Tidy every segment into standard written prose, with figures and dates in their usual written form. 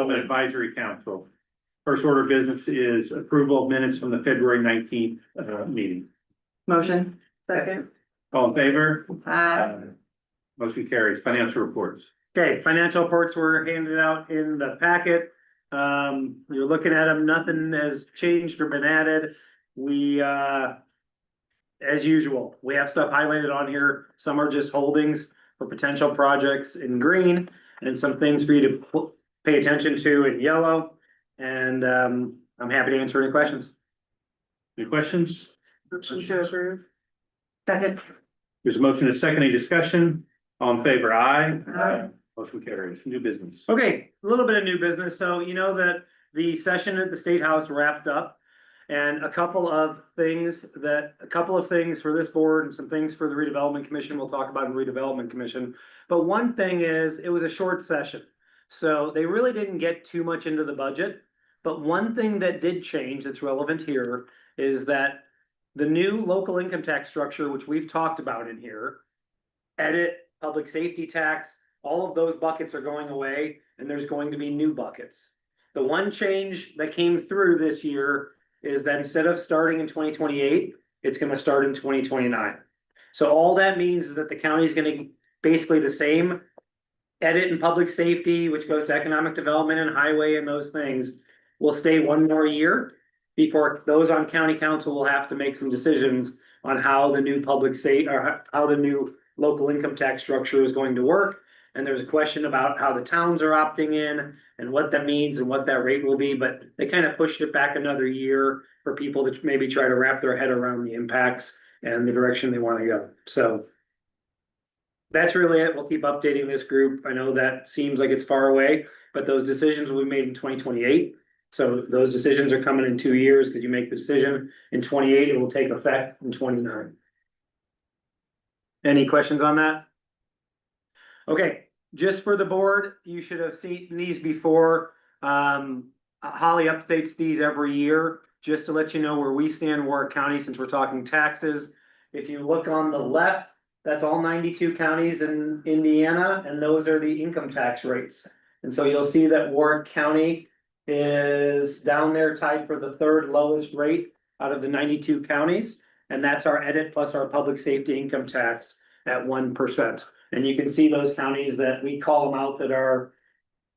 Redevelopment Advisory Council. First order of business is approval of minutes from the February 19th meeting. Motion. Second. All in favor? Aye. Motion carries. Financial reports. Okay, financial reports were handed out in the packet. You're looking at them, nothing has changed or been added. We, as usual, we have stuff highlighted on here. Some are just holdings for potential projects in green and some things for you to pay attention to in yellow. And, I'm happy to answer any questions. Any questions? Motion to approve. Second. There's a motion and a second. Any discussion? All in favor? Aye. Aye. Motion carries. New business. Okay, a little bit of new business. So you know that the session at the State House wrapped up. And a couple of things for this board and some things for the Redevelopment Commission, we'll talk about in Redevelopment Commission. But one thing is, it was a short session. So they really didn't get too much into the budget. But one thing that did change that's relevant here is that the new local income tax structure, which we've talked about in here, edit, public safety tax, all of those buckets are going away and there's going to be new buckets. The one change that came through this year is that instead of starting in 2028, it's gonna start in 2029. So all that means is that the county is gonna basically the same edit and public safety, which goes to economic development and highway and those things, will stay one more year before those on county council will have to make some decisions on how the new how the new local income tax structure is going to work. And there's a question about how the towns are opting in and what that means and what that rate will be, but they kind of pushed it back another year for people to maybe try to wrap their head around the impacts and the direction they want to go. So that's really it. We'll keep updating this group. I know that seems like it's far away, but those decisions will be made in 2028. So those decisions are coming in 2 years because you make the decision in 28, it will take effect in 29. Any questions on that? Okay, just for the board, you should have seen these before. Holly updates these every year, just to let you know where we stand in Warrick County, since we're talking taxes. If you look on the left, that's all 92 counties in Indiana, and those are the income tax rates. And so you'll see that Warrick County is down there tied for the third lowest rate out of the 92 counties. And that's our edit plus our public safety income tax at 1%. And you can see those counties that we call them out that are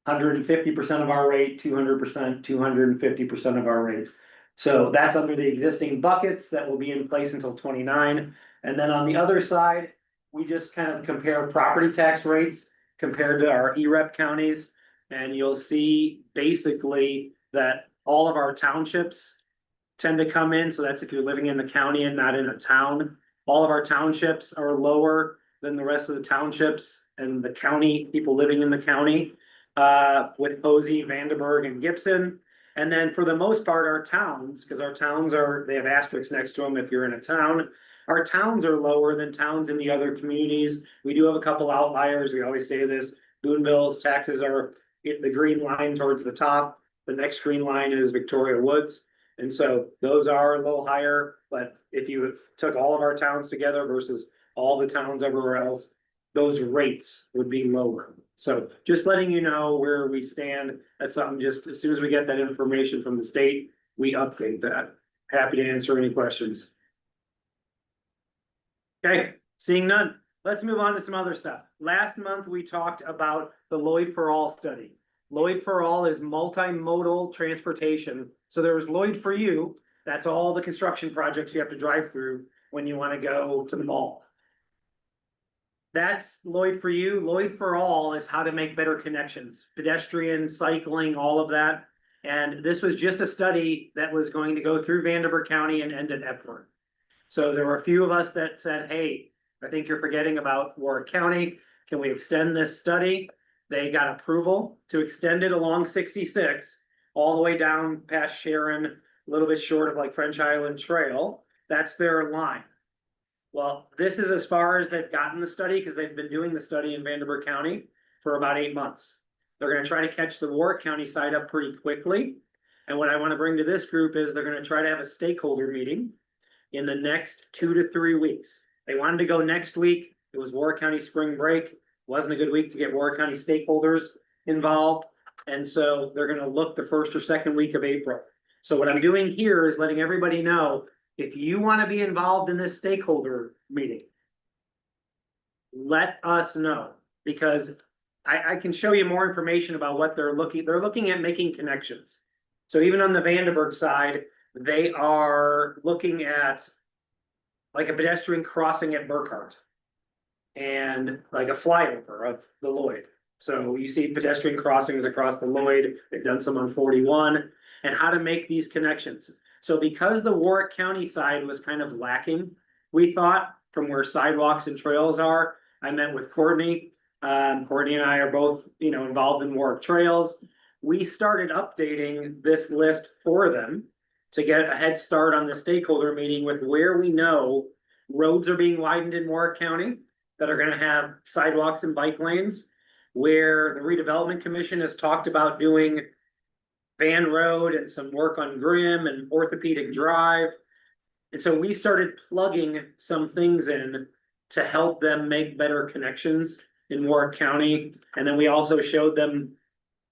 150% of our rate, 200%, 250% of our rate. So that's under the existing buckets that will be in place until 29. And then on the other side, we just kind of compare property tax rates compared to our EREP counties. And you'll see basically that all of our townships tend to come in. So that's if you're living in the county and not in a town. All of our townships are lower than the rest of the townships and the county, people living in the county, with Posey, Vandenberg, and Gibson. And then for the most part, our towns, because our towns they have asterisks next to them if you're in a town. Our towns are lower than towns in the other communities. We do have a couple outliers. We always say this. Boonville's taxes are the green line towards the top. The next green line is Victoria Woods. And so those are a little higher, but if you took all of our towns together versus all the towns everywhere else, those rates would be lower. So just letting you know where we stand. That's something just as soon as we get that information from the state, we update that. Happy to answer any questions. Okay, seeing none. Let's move on to some other stuff. Last month, we talked about the Lloyd for All study. Lloyd for All is multimodal transportation. So there's Lloyd for You. That's all the construction projects you have to drive through when you want to go to the mall. That's Lloyd for You. Lloyd for All is how to make better connections, pedestrian, cycling, all of that. And this was just a study that was going to go through Vandenberg County and end at Epworth. So there were a few of us that said, hey, I think you're forgetting about Warrick County. Can we extend this study? They got approval to extend it along 66 all the way down past Sharon, a little bit short of like French Island Trail. That's their line. Well, this is as far as they've gotten the study because they've been doing the study in Vandenberg County for about 8 months. They're going to try to catch the Warrick County side up pretty quickly. And what I want to bring to this group is they're going to try to have a stakeholder meeting in the next 2 to 3 weeks. They wanted to go next week. It was Warrick County spring break. Wasn't a good week to get Warrick County stakeholders involved. And so they're gonna look the first or second week of April. So what I'm doing here is letting everybody know, if you wanna be involved in this stakeholder meeting, let us know, because I can show you more information about what they're looking at making connections. So even on the Vandenberg side, they are looking at like a pedestrian crossing at Burkhart and like a flyover of the Lloyd. So you see pedestrian crossings across the Lloyd, they've done some on 41, and how to make these connections. So because the Warrick County side was kind of lacking, we thought, from where sidewalks and trails are, I met with Courtney. Courtney and I are both, involved in Warrick Trails. We started updating this list for them to get a head start on the stakeholder meeting with where we know roads are being widened in Warrick County that are gonna have sidewalks and bike lanes, where the redevelopment commission has talked about doing Van Road and some work on Grimm and Orthopedic Drive. And so we started plugging some things in to help them make better connections in Warrick County. And then we also showed them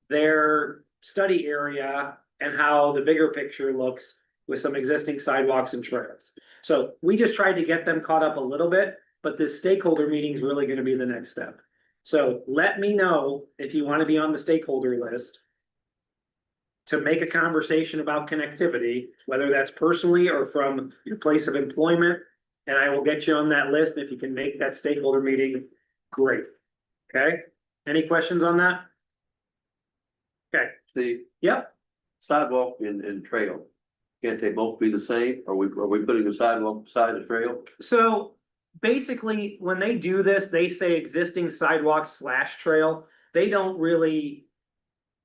their study area and how the bigger picture looks with some existing sidewalks and trails. So we just tried to get them caught up a little bit, but this stakeholder meeting is really gonna be the next step. So let me know if you wanna be on the stakeholder list to make a conversation about connectivity, whether that's personally or from your place of employment. And I will get you on that list. If you can make that stakeholder meeting, great. Okay, any questions on that? Okay, The yep. sidewalk and trail, can't they both be the same? Are we putting a sidewalk beside the trail? So basically, when they do this, they say existing sidewalk / trail. They don't really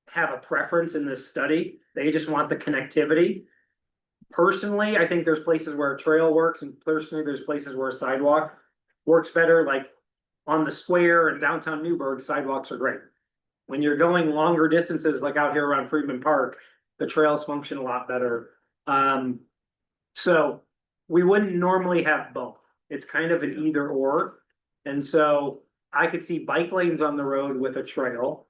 have a preference in this study. They just want the connectivity. Personally, I think there's places where a trail works, and personally, there's places where a sidewalk works better, like on the square in downtown Newburgh, sidewalks are great. When you're going longer distances, like out here around Freedman Park, the trails function a lot better. So we wouldn't normally have both. It's kind of an either or. And so I could see bike lanes on the road with a trail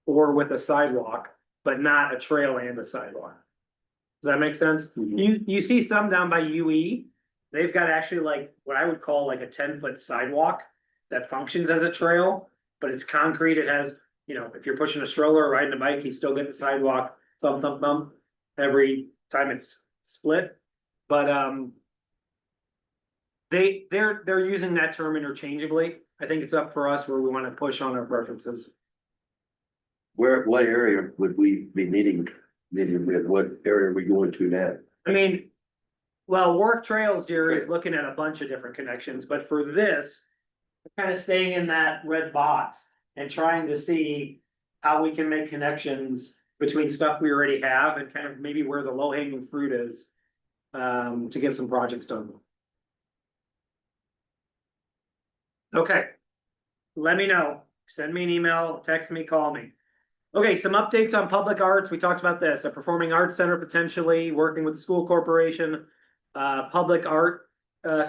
or with a sidewalk, but not a trail and a sidewalk. Does that make sense? You see some down by UE, they've got actually like what I would call like a 10-foot sidewalk that functions as a trail, but it's concrete. It has, if you're pushing a stroller or riding a bike, you still get the sidewalk thump, thump, thump every time it's split. But they're using that term interchangeably. I think it's up for us where we want to push on our preferences. What area would we be needing with? What area are we going to now? I mean, well, Warrick Trails, Jerry, is looking at a bunch of different connections, but for this, we're kind of staying in that red box and trying to see how we can make connections between stuff we already have and kind of maybe where the low hanging fruit is, to get some projects done. Okay, let me know. Send me an email, text me, call me. Okay, some updates on public arts. We talked about this, a performing arts center potentially working with the school corporation, public art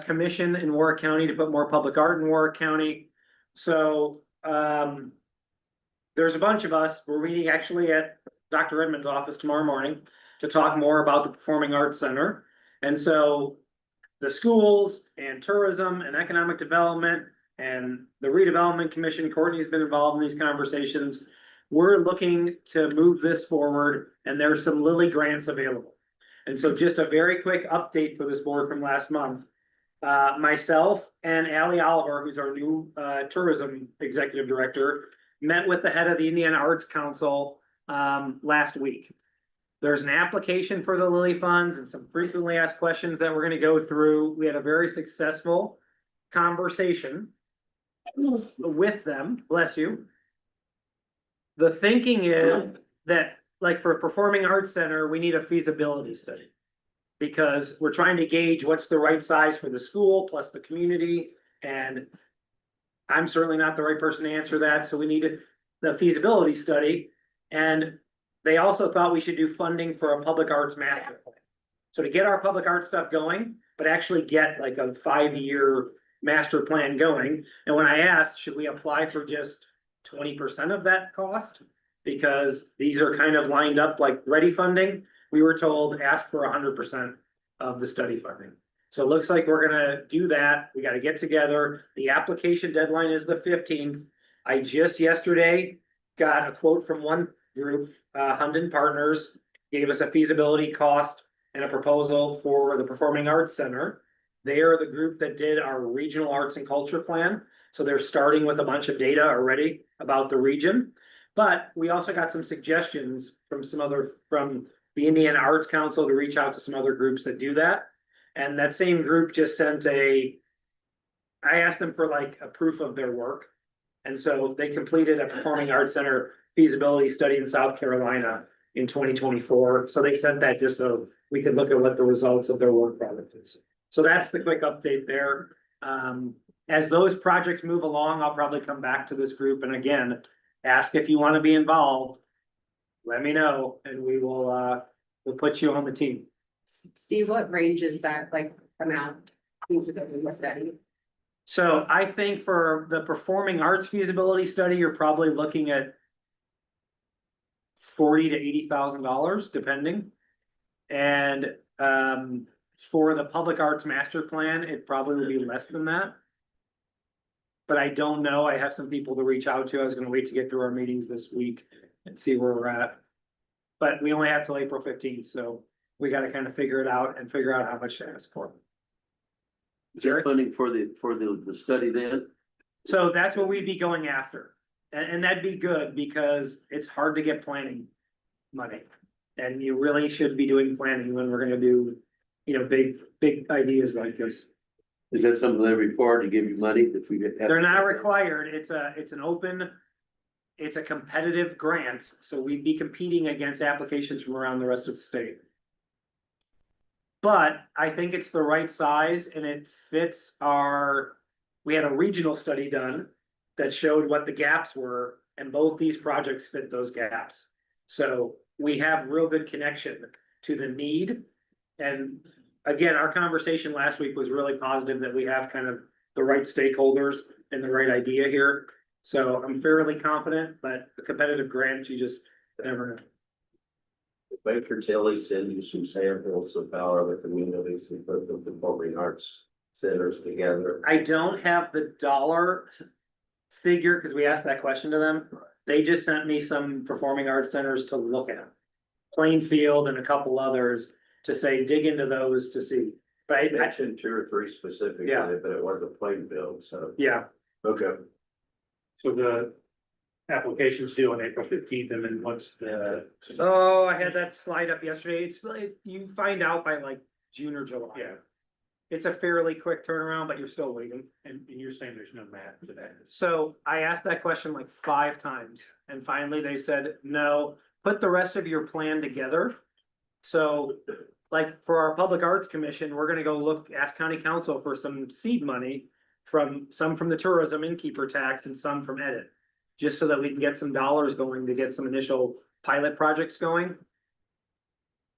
commission in Warrick County to put more public art in Warrick County. So there's a bunch of us. We're meeting actually at Dr. Edmonds' office tomorrow morning to talk more about the Performing Arts Center. And so the schools and tourism and economic development and the redevelopment commission, Courtney's been involved in these conversations. We're looking to move this forward, and there's some Lilly grants available. And so just a very quick update for this board from last month. Myself and Allie Oliver, who's our new tourism executive director, met with the head of the Indiana Arts Council last week. There's an application for the Lilly funds and some frequently asked questions that we're going to go through. We had a very successful conversation with them. Bless you. The thinking is that, like, for a performing arts center, we need a feasibility study. Because we're trying to gauge what's the right size for the school plus the community. And I'm certainly not the right person to answer that. So we needed the feasibility study. And they also thought we should do funding for a public arts master plan. So to get our public art stuff going, but actually get like a 5-year master plan going. And when I asked, should we apply for just 20% of that cost? because these are kind of lined up like ready funding. We were told ask for 100% of the study funding. So it looks like we're gonna do that. We gotta get together. The application deadline is the 15th. I just yesterday got a quote from one group, Hunden Partners, gave us a feasibility cost and a proposal for the Performing Arts Center. They are the group that did our regional arts and culture plan. So they're starting with a bunch of data already about the region. But we also got some suggestions from from the Indiana Arts Council to reach out to some other groups that do that. And that same group just sent I asked them for like a proof of their work. And so they completed a Performing Arts Center feasibility study in South Carolina in 2024. So they sent that just so we could look at what the results of their work product is. So that's the quick update there. As those projects move along, I'll probably come back to this group and again, ask if you want to be involved. Let me know and we'll put you on the team. Steve, what range is that like amount? The study? So I think for the Performing Arts feasibility study, you're probably looking at $40,000 to $80,000 depending. And for the Public Arts Master Plan, it probably will be less than that. But I don't know. I have some people to reach out to. I was gonna wait to get through our meetings this week and see where we're at. But we only have till April 15th, so we gotta kind of figure it out and figure out how much to ask for. Is there funding for the study then? So that's what we'd be going after. And that'd be good because it's hard to get planning money. And you really should be doing planning when we're gonna do, big ideas like this. Is that something they require to give you money if we get? They're not required. It's a competitive grant, so we'd be competing against applications from around the rest of the state. But I think it's the right size and it fits we had a regional study done that showed what the gaps were, and both these projects fit those gaps. So we have real good connection to the need. And again, our conversation last week was really positive that we have kind of the right stakeholders and the right idea here. So I'm fairly confident, but a competitive grant, you just never know. Baker Tilly send you some samples of how other communities and put the performing arts centers together. I don't have the dollar figure because we asked that question to them. They just sent me some performing arts centers to look at. Plainfield and a couple others to say, dig into those to see. But I mentioned 2 or 3 specifically, Yeah. but it wasn't Plainfield, so. yeah, Okay. So the application's due on April 15th, and then what's the, oh, I had that slide up yesterday. It's like, you find out by like June or July. yeah, It's a fairly quick turnaround, but you're still waiting. and you're saying there's no math to that? So I asked that question like 5 times and finally they said, no, put the rest of your plan together. So like for our Public Arts Commission, we're gonna go ask county council for some seed money from the tourism innkeeper tax and some from edit. Just so that we can get some dollars going to get some initial pilot projects going.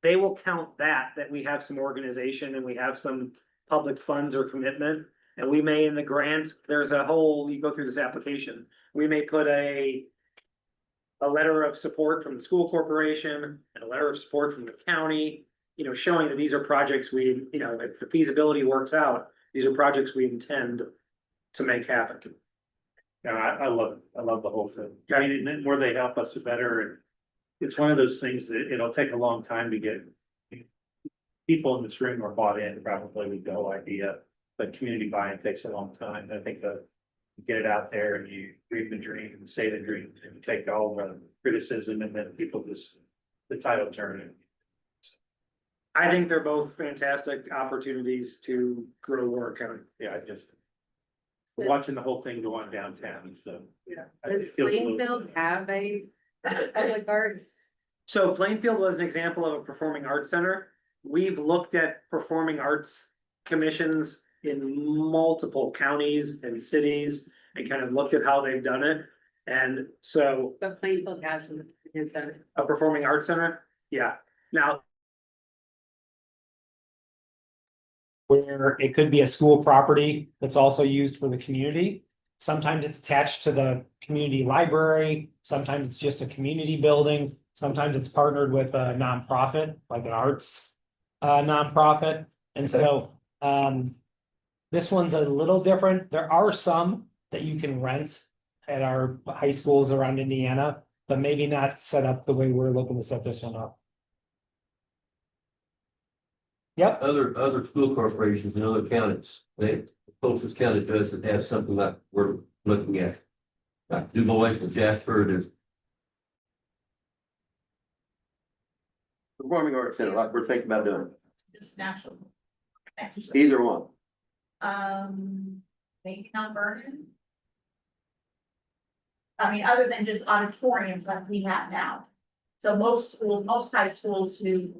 They will count that we have some organization and we have some public funds or commitment. And we may in the grant, you go through this application, we may put a letter of support from the school corporation and a letter of support from the county, showing that these are projects if the feasibility works out, these are projects we intend to make happen. Yeah, I love the whole thing. I mean, and the more they help us, the better. And it's one of those things that it'll take a long time to get people in this room are bought in, probably with the whole idea, but community buy-in takes a long time. I think you get it out there and you dream the dream and say the dream and you take all the criticism and then people the title turn. I think they're both fantastic opportunities to grow Warrick County. Yeah, we're watching the whole thing go on downtown, so. Yeah. It Does feels a little- Plainfield have a public arts? So Plainfield was an example of a performing arts center. We've looked at performing arts commissions in multiple counties and cities and kind of looked at how they've done it. And so But Plainfield has done it. a performing arts center, yeah. Now, where it could be a school property that's also used for the community. Sometimes it's attached to the community library, sometimes it's just a community building, sometimes it's partnered with a nonprofit, like an arts nonprofit. And so this one's a little different. There are some that you can rent at our high schools around Indiana, but maybe not set up the way we're looking to set this one up. Yep, Other school corporations in other counties, the closest county to us that has something like we're looking at. Like Du Bois and Jasper, there's. Performing arts center, like we're thinking about doing, Just natural. either one. Maybe Mount Vernon. I mean, other than just auditoriums like we have now. So most high schools who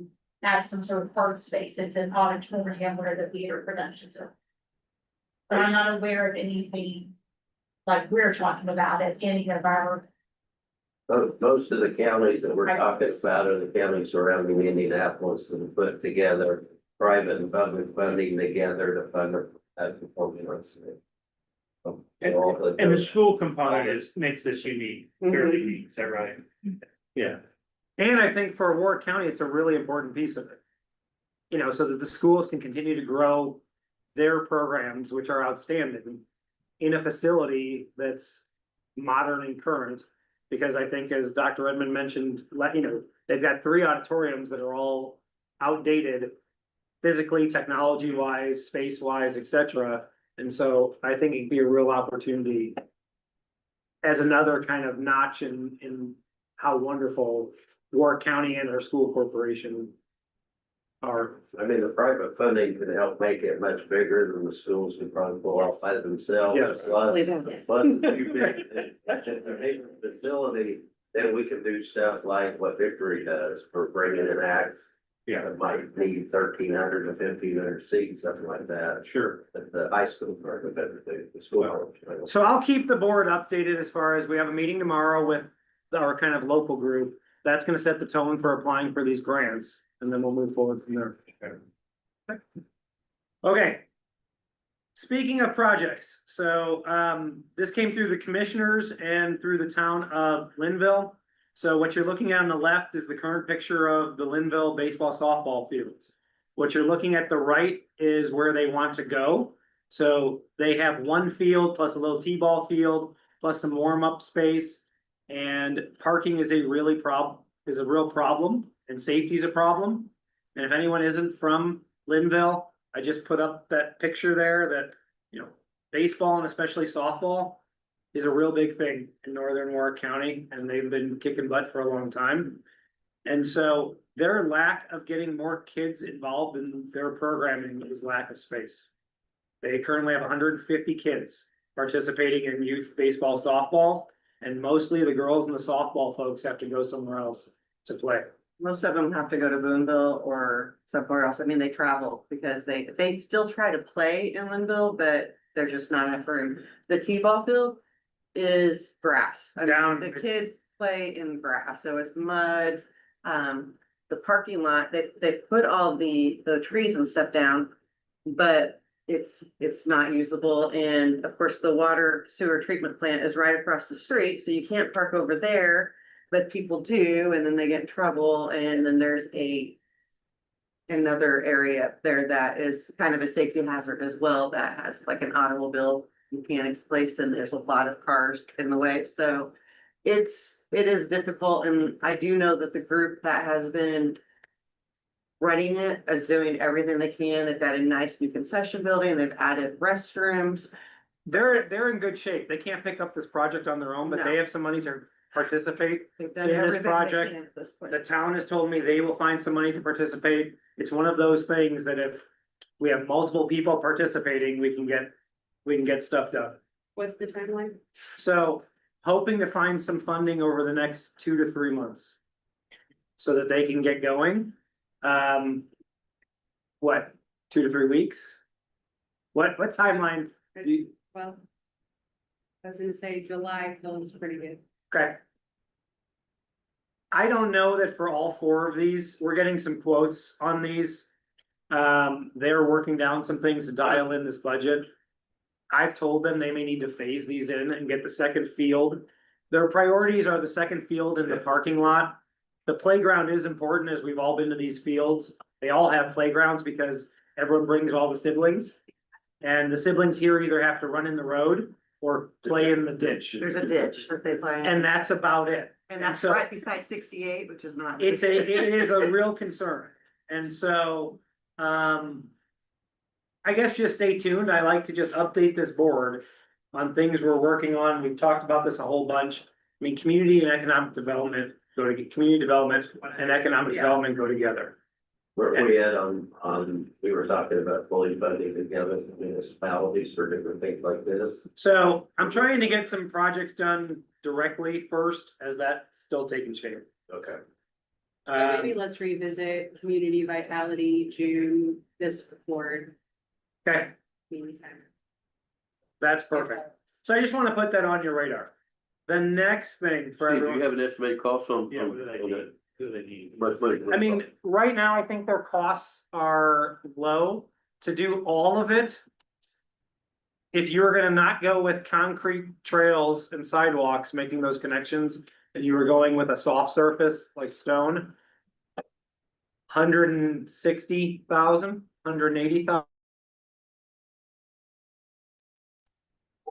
have some sort of art space, it's an auditorium where the theater productions are. But I'm not aware of anything like we're talking about at any of our, Most of the counties that we're talking about are the counties surrounding Indianapolis and put together private and public funding together to fund the performing arts. And the school component makes this unique, fairly unique, is that right? Yeah. And I think for Warrick County, it's a really important piece of it. You know, so that the schools can continue to grow their programs, which are outstanding, in a facility that's modern and current. Because I think as Dr. Edmond mentioned, they've got 3 auditoriums that are all outdated. Physically, technology wise, space wise, etc. And so I think it'd be a real opportunity. As another kind of notch in how wonderful Warrick County and our school corporation are. I mean, the private funding could help make it much bigger than the schools could probably pull off by themselves. Yes. Plus, They don't. if you build a facility, then we can do stuff like what Victory does for bringing in acts. Yeah. It might need 1,300 to 1,500 seats, something like that. Sure. But the high school part of it, the school. So I'll keep the board updated as far as we have a meeting tomorrow with our kind of local group. That's gonna set the tone for applying for these grants, and then we'll move forward from there. Okay. Speaking of projects, so this came through the commissioners and through the town of Linville. So what you're looking at on the left is the current picture of the Linville baseball softball fields. What you're looking at the right is where they want to go. So they have one field plus a little t-ball field, plus some warm-up space. And parking is a real problem, and safety is a problem. And if anyone isn't from Linville, I just put up that picture there that, baseball and especially softball is a real big thing in northern Warrick County, and they've been kicking butt for a long time. And so their lack of getting more kids involved in their programming is lack of space. They currently have 150 kids participating in youth baseball, softball, and mostly the girls and the softball folks have to go somewhere else to play. Most of them have to go to Boonville or somewhere else. I mean, they travel because they still try to play in Linville, but they're just not enough room. The T-ball field is grass. I mean, the kids play in grass, so it's mud. The parking lot, they've put all the trees and stuff down, but it's not usable. And of course, the water sewer treatment plant is right across the street, so you can't park over there, but people do, and then they get in trouble. And then there's another area up there that is kind of a safety hazard as well, that has like an automobile mechanics place, and there's a lot of cars in the way. So it is difficult. And I do know that the group that has been running it is doing everything they can. They've got a nice new concession building. They've added restrooms. They're in good shape. They can't pick up this project on their own, but they have some money to participate. They've done In this everything they project, can at this point. The town has told me they will find some money to participate. It's one of those things that if we have multiple people participating, we can get stuff done. What's the timeline? So hoping to find some funding over the next 2 to 3 months. So that they can get going. What, 2 to 3 weeks? What timeline? Well, I was gonna say July feels pretty good. Okay. I don't know that for all 4 of these, we're getting some quotes on these. They're working down some things to dial in this budget. I've told them they may need to phase these in and get the second field. Their priorities are the second field and the parking lot. The playground is important, as we've all been to these fields. They all have playgrounds because everyone brings all the siblings. And the siblings here either have to run in the road or play in the ditch. There's a ditch that they play in, And that's about it. and that's so- right beside 68, which is not. It is a real concern. And so, I guess just stay tuned. I like to just update this board on things we're working on. We've talked about this a whole bunch. I mean, community and economic development community development and economic development go together. Where we at we were talking about fully funding together municipalities for different things like this. So I'm trying to get some projects done directly first, as that's still taking shape. Okay. Maybe let's revisit community vitality, June, this board. Okay, Meantime. that's perfect. So I just want to put that on your radar. The next thing for Steve, do everyone. you have an estimated cost on? Yeah, what do they need? Who do they need? Much money. I mean, right now, I think their costs are low to do all of it. If you're gonna not go with concrete trails and sidewalks, making those connections, and you were going with a soft surface like stone. 160,000, 180,000.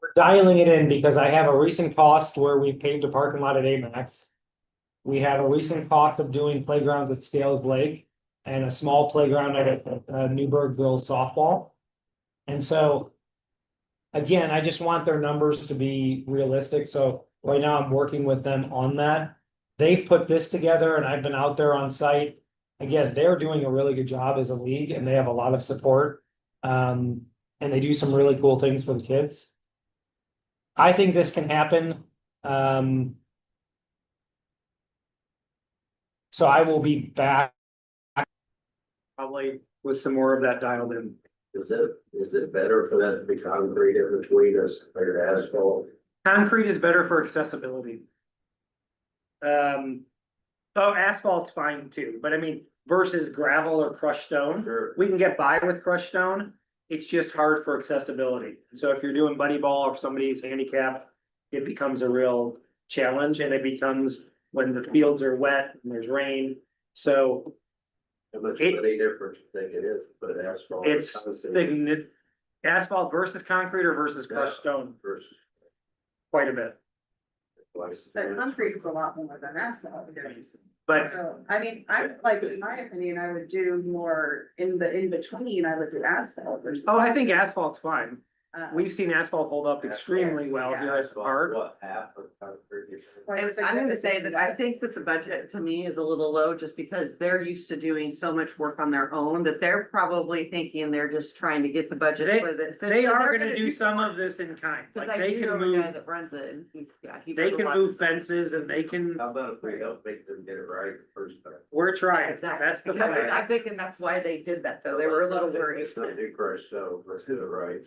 We're dialing it in because I have a recent cost where we paved a parking lot at Amax. We have a recent cost of doing playgrounds at Scales Lake and a small playground at Newburghville softball. And so. Again, I just want their numbers to be realistic, so right now I'm working with them on that. They've put this together and I've been out there on site. Again, they're doing a really good job as a league and they have a lot of support. And they do some really cool things for the kids. I think this can happen. So I will be back. Probably with some more of that dialed in. Is it better for that to be concrete in between us or asphalt? Concrete is better for accessibility. Asphalt's fine too, but I mean, versus gravel or crushed stone, Sure. we can get by with crushed stone. It's just hard for accessibility. So if you're doing buddy ball or somebody's handicapped, it becomes a real challenge and it becomes when the fields are wet and there's rain. So How much It- money difference you think it is, but asphalt. it's concrete asphalt versus concrete or versus crushed stone, versus quite a bit. twice. But concrete is a lot more than asphalt. But So, I mean, I, like, in my opinion, I would do more in between, I would do asphalt or something. I think asphalt's fine. Uh, We've seen asphalt hold up extremely well here at Asphalt, Park. what, half of concrete? I'm gonna say that I think that the budget to me is a little low just because they're used to doing so much work on their own that they're probably thinking they're just trying to get the budget for this. They are gonna do some of this in kind, Cause like I they do can know the guy move, that runs it and he's, yeah, he. they does a can lot move of stuff. fences and they can, How about if we help make them get it right the first time? we're trying, Exactly. that's the I'm plan. thinking that's why they did that though. They were a little worried. Let's not do crushed stone, let's do it right.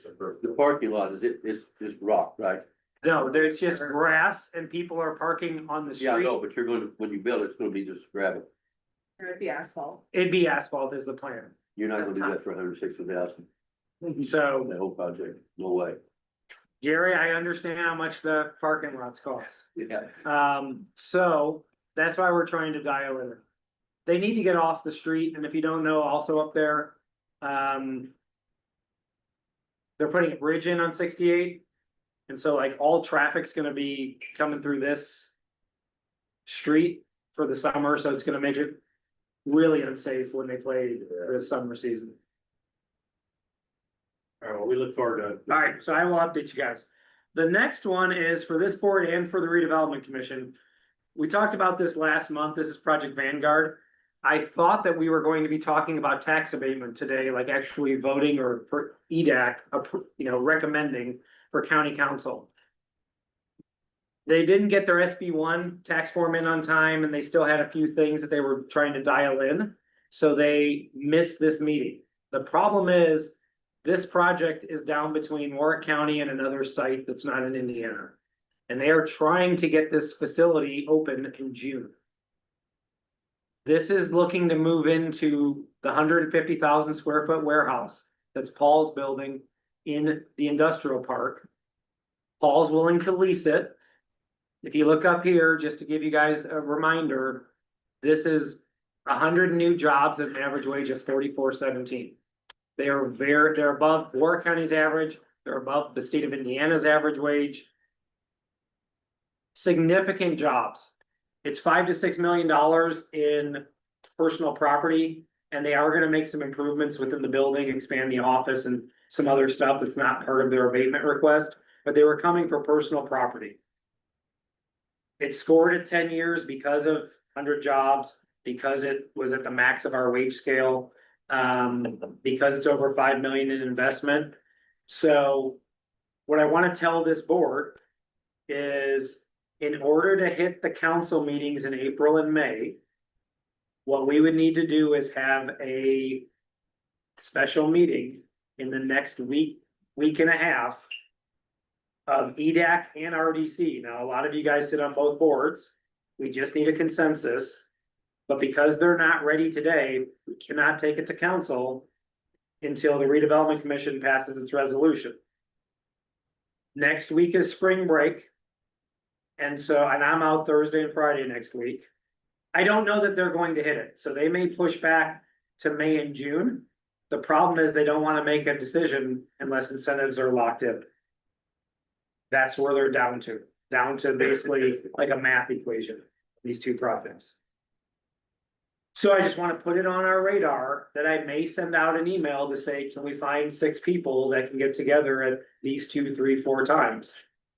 The parking lot, it's just rock, right? No, there's just grass and people are parking on the Yeah, I street. know, but you're gonna, when you build it, it's gonna be just gravel. It would be asphalt. It'd be asphalt is the plan. You're not gonna do that for 160,000, So, that whole project, no way. Jerry, I understand how much the parking lots cost. Yeah. So that's why we're trying to dial in. They need to get off the street, and if you don't know, also up there, they're putting a bridge in on 68. And so like all traffic's gonna be coming through this street for the summer, so it's gonna make it really unsafe when they play this summer season. All right, well, we look forward to. Alright, so I will update you guys. The next one is for this board and for the redevelopment commission. We talked about this last month. This is Project Vanguard. I thought that we were going to be talking about tax abatement today, like actually voting or for EDAC, recommending for county council. They didn't get their SB1 tax form in on time and they still had a few things that they were trying to dial in. So they missed this meeting. The problem is this project is down between Warrick County and another site that's not in Indiana. And they are trying to get this facility open in June. This is looking to move into the 150,000 square foot warehouse. That's Paul's building. in the industrial park. Paul's willing to lease it. If you look up here, just to give you guys a reminder, this is 100 new jobs at an average wage of $44.17. They're above Warrick County's average, they're above the state of Indiana's average wage. Significant jobs. It's $5 to $6 million in personal property, and they are gonna make some improvements within the building, expand the office and some other stuff that's not part of their abatement request, but they were coming for personal property. It scored at 10 years because of 100 jobs, because it was at the max of our wage scale, because it's over 5 million in investment. So what I want to tell this board is, in order to hit the council meetings in April and May, what we would need to do is have a special meeting in the next week and a half of EDAC and RDC. Now, a lot of you guys sit on both boards. We just need a consensus. But because they're not ready today, we cannot take it to council until the redevelopment commission passes its resolution. Next week is spring break. And I'm out Thursday and Friday next week. I don't know that they're going to hit it, so they may push back to May and June. The problem is they don't want to make a decision unless incentives are locked in. That's where they're down to basically like a math equation, these two projects. So I just want to put it on our radar that I may send out an email to say, can we find 6 people that can get together at these 2, 3, 4 times?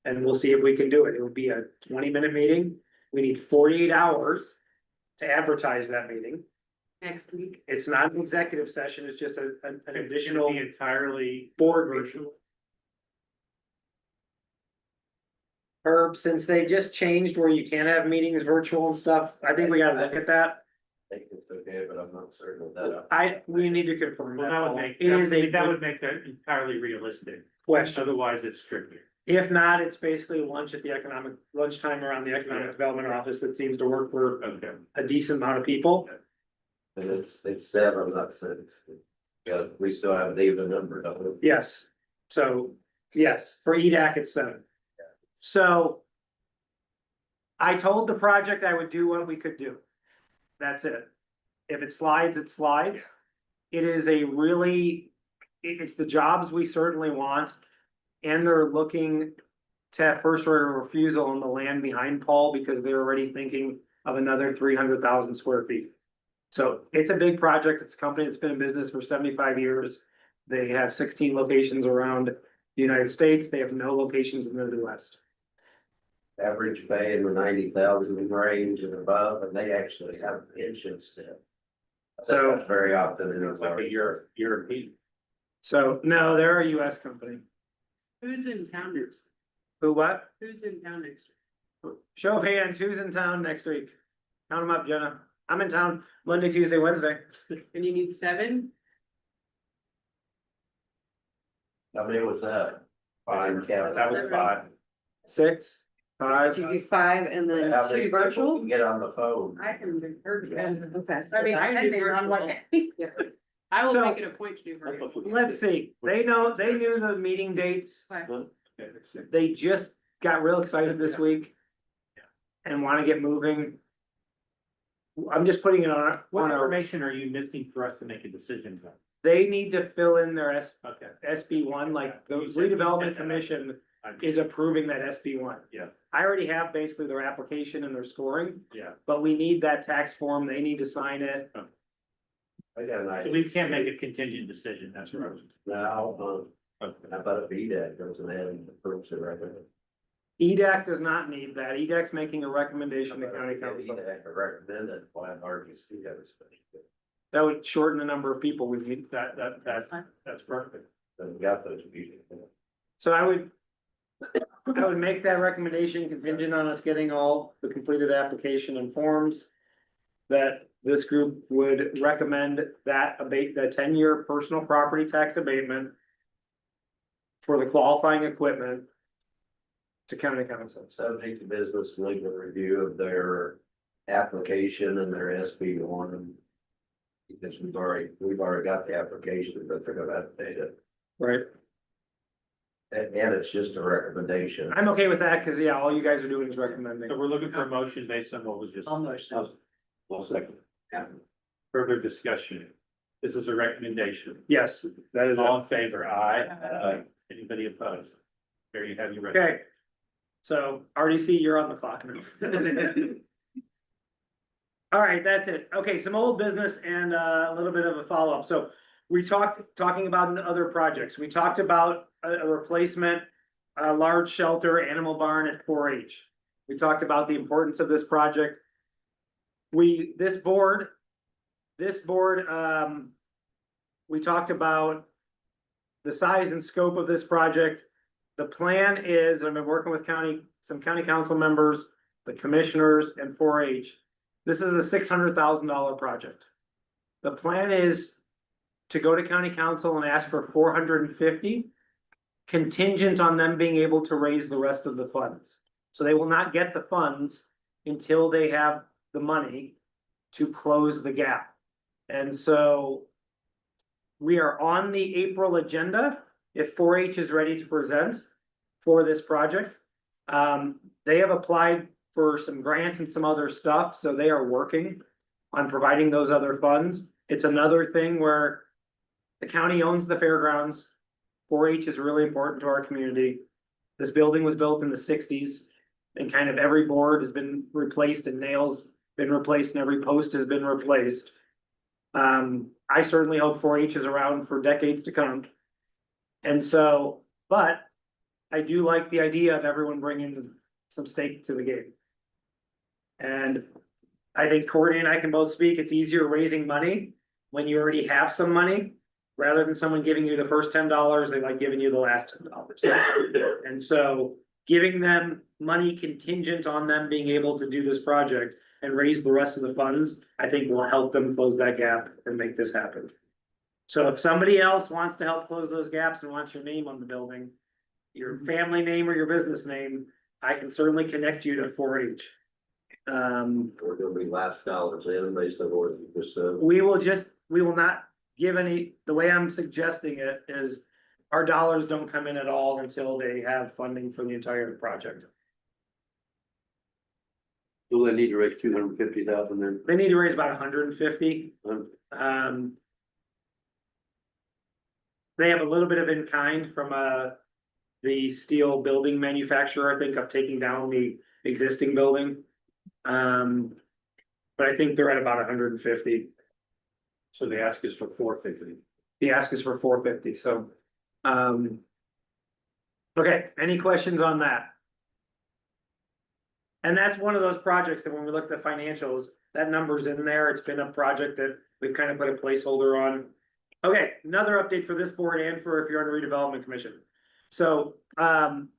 And we'll see if we can do it. It would be a 20-minute meeting. We need 48 hours to advertise that meeting. Next week. It's not an executive session, it's just an additional It'll be entirely board meeting. Herb, since they just changed where you can't have meetings virtual and stuff, I think we gotta look at that. I think it's okay, but I'm not certain of that. We need to confirm Well, that. that would Paul. make, It is a that would make that entirely realistic. question. Otherwise, it's tricky. If not, it's basically lunch at the lunchtime around the economic development office that seems to work for Okay. a decent amount of people. And it's 7, not 6. Yeah, we still have an even number, don't we? Yes, so, yes, for EDAC, it's 7. So. I told the project I would do what we could do. That's it. If it slides, it slides. It is a really, it's the jobs we certainly want. And they're looking to have first right of refusal on the land behind Paul because they're already thinking of another 300,000 square feet. So it's a big project. It's a company that's been in business for 75 years. They have 16 locations around the United States. They have no locations in the Midwest. Average pay in the 90,000 range and above, and they actually have pension step. So- Very often in It's like a European. So no, they're a US company. Who's in town next? Who what? Who's in town next? Show of hands, who's in town next week? Count them up, Jenna. I'm in town Monday, Tuesday, Wednesday. And you need 7? How many was that? Fine, Kevin. That was 5. 6, 5. You do 5 and then How 2 many people virtual? can get on the phone? I can do virtual. Okay. I mean, I can do Depending on what virtual. day. I will So- make it a point to do virtual. Let's see, they knew the meeting dates. Okay. They just got real excited this week. And wanna get moving. I'm just putting it on What our, information are you missing for us to make a decision? on? they need to fill in their Okay. SB1, like the You said redevelopment that. commission I- is approving that SB1. Yeah. I already have basically their application and their scoring, Yeah, but we need that tax form, they need to sign it. I got an so idea. we can't make a contingent decision, that's what I was. Now, Okay. how about if EDAC goes ahead and approves it right away? EDAC does not need that, EDAC's making a recommendation to county council. EDAC recommended why RDC goes, That would shorten the number of people we need. That's perfect. but we got those people. So I would make that recommendation contingent on us getting all the completed application and forms. That this group would recommend that the 10-year personal property tax abatement. For the qualifying equipment. To county council. Subject to business legal review of their application and their SB1. Because we've already got the application, but they're gonna update it. Right. And it's just a recommendation. I'm okay with that, cause yeah, all you guys are doing is recommending. So we're looking for a motion based on what was just. Well, second. Further discussion. This is a recommendation. Yes, that is it. All in favor, aye. Anybody opposed? There you have your. Okay. So RDC, you're on the clock now. All right, that's it. Okay, some old business and a little bit of a follow-up. So we talking about other projects. We talked about a replacement, a large shelter, animal barn at 4-H. We talked about the importance of this project. This board, we talked about the size and scope of this project. The plan is, I've been working with some county council members, the commissioners and 4-H. This is a $600,000 project. The plan is to go to county council and ask for 450, contingent on them being able to raise the rest of the funds. So they will not get the funds until they have the money to close the gap. And so we are on the April agenda if 4-H is ready to present for this project. They have applied for some grants and some other stuff, so they are working on providing those other funds. It's another thing where the county owns the fairgrounds. 4-H is really important to our community. This building was built in the 60s and kind of every board has been replaced and nails been replaced and every post has been replaced. I certainly hope 4-H is around for decades to come. And so, but I do like the idea of everyone bringing some stake to the game. And I think Courtney and I can both speak, it's easier raising money when you already have some money, rather than someone giving you the first $10, they like giving you the last $10. And so giving them money contingent on them being able to do this project and raise the rest of the funds, I think will help them close that gap and make this happen. So if somebody else wants to help close those gaps and wants your name on the building, your family name or your business name, I can certainly connect you to 4-H. We're gonna be last dollars in based on what you just said. We will not give any, the way I'm suggesting it is our dollars don't come in at all until they have funding for the entire project. Do they need to raise 250,000 then? They need to raise about 150. They have a little bit of in kind from the steel building manufacturer, I think, of taking down the existing building. But I think they're at about 150. So the ask is for 450. The ask is for 450, so. Okay, any questions on that? And that's one of those projects that when we look at the financials, that number's in there. It's been a project that we've kind of put a placeholder on. Okay, another update for this board and for if you're on the redevelopment commission. So,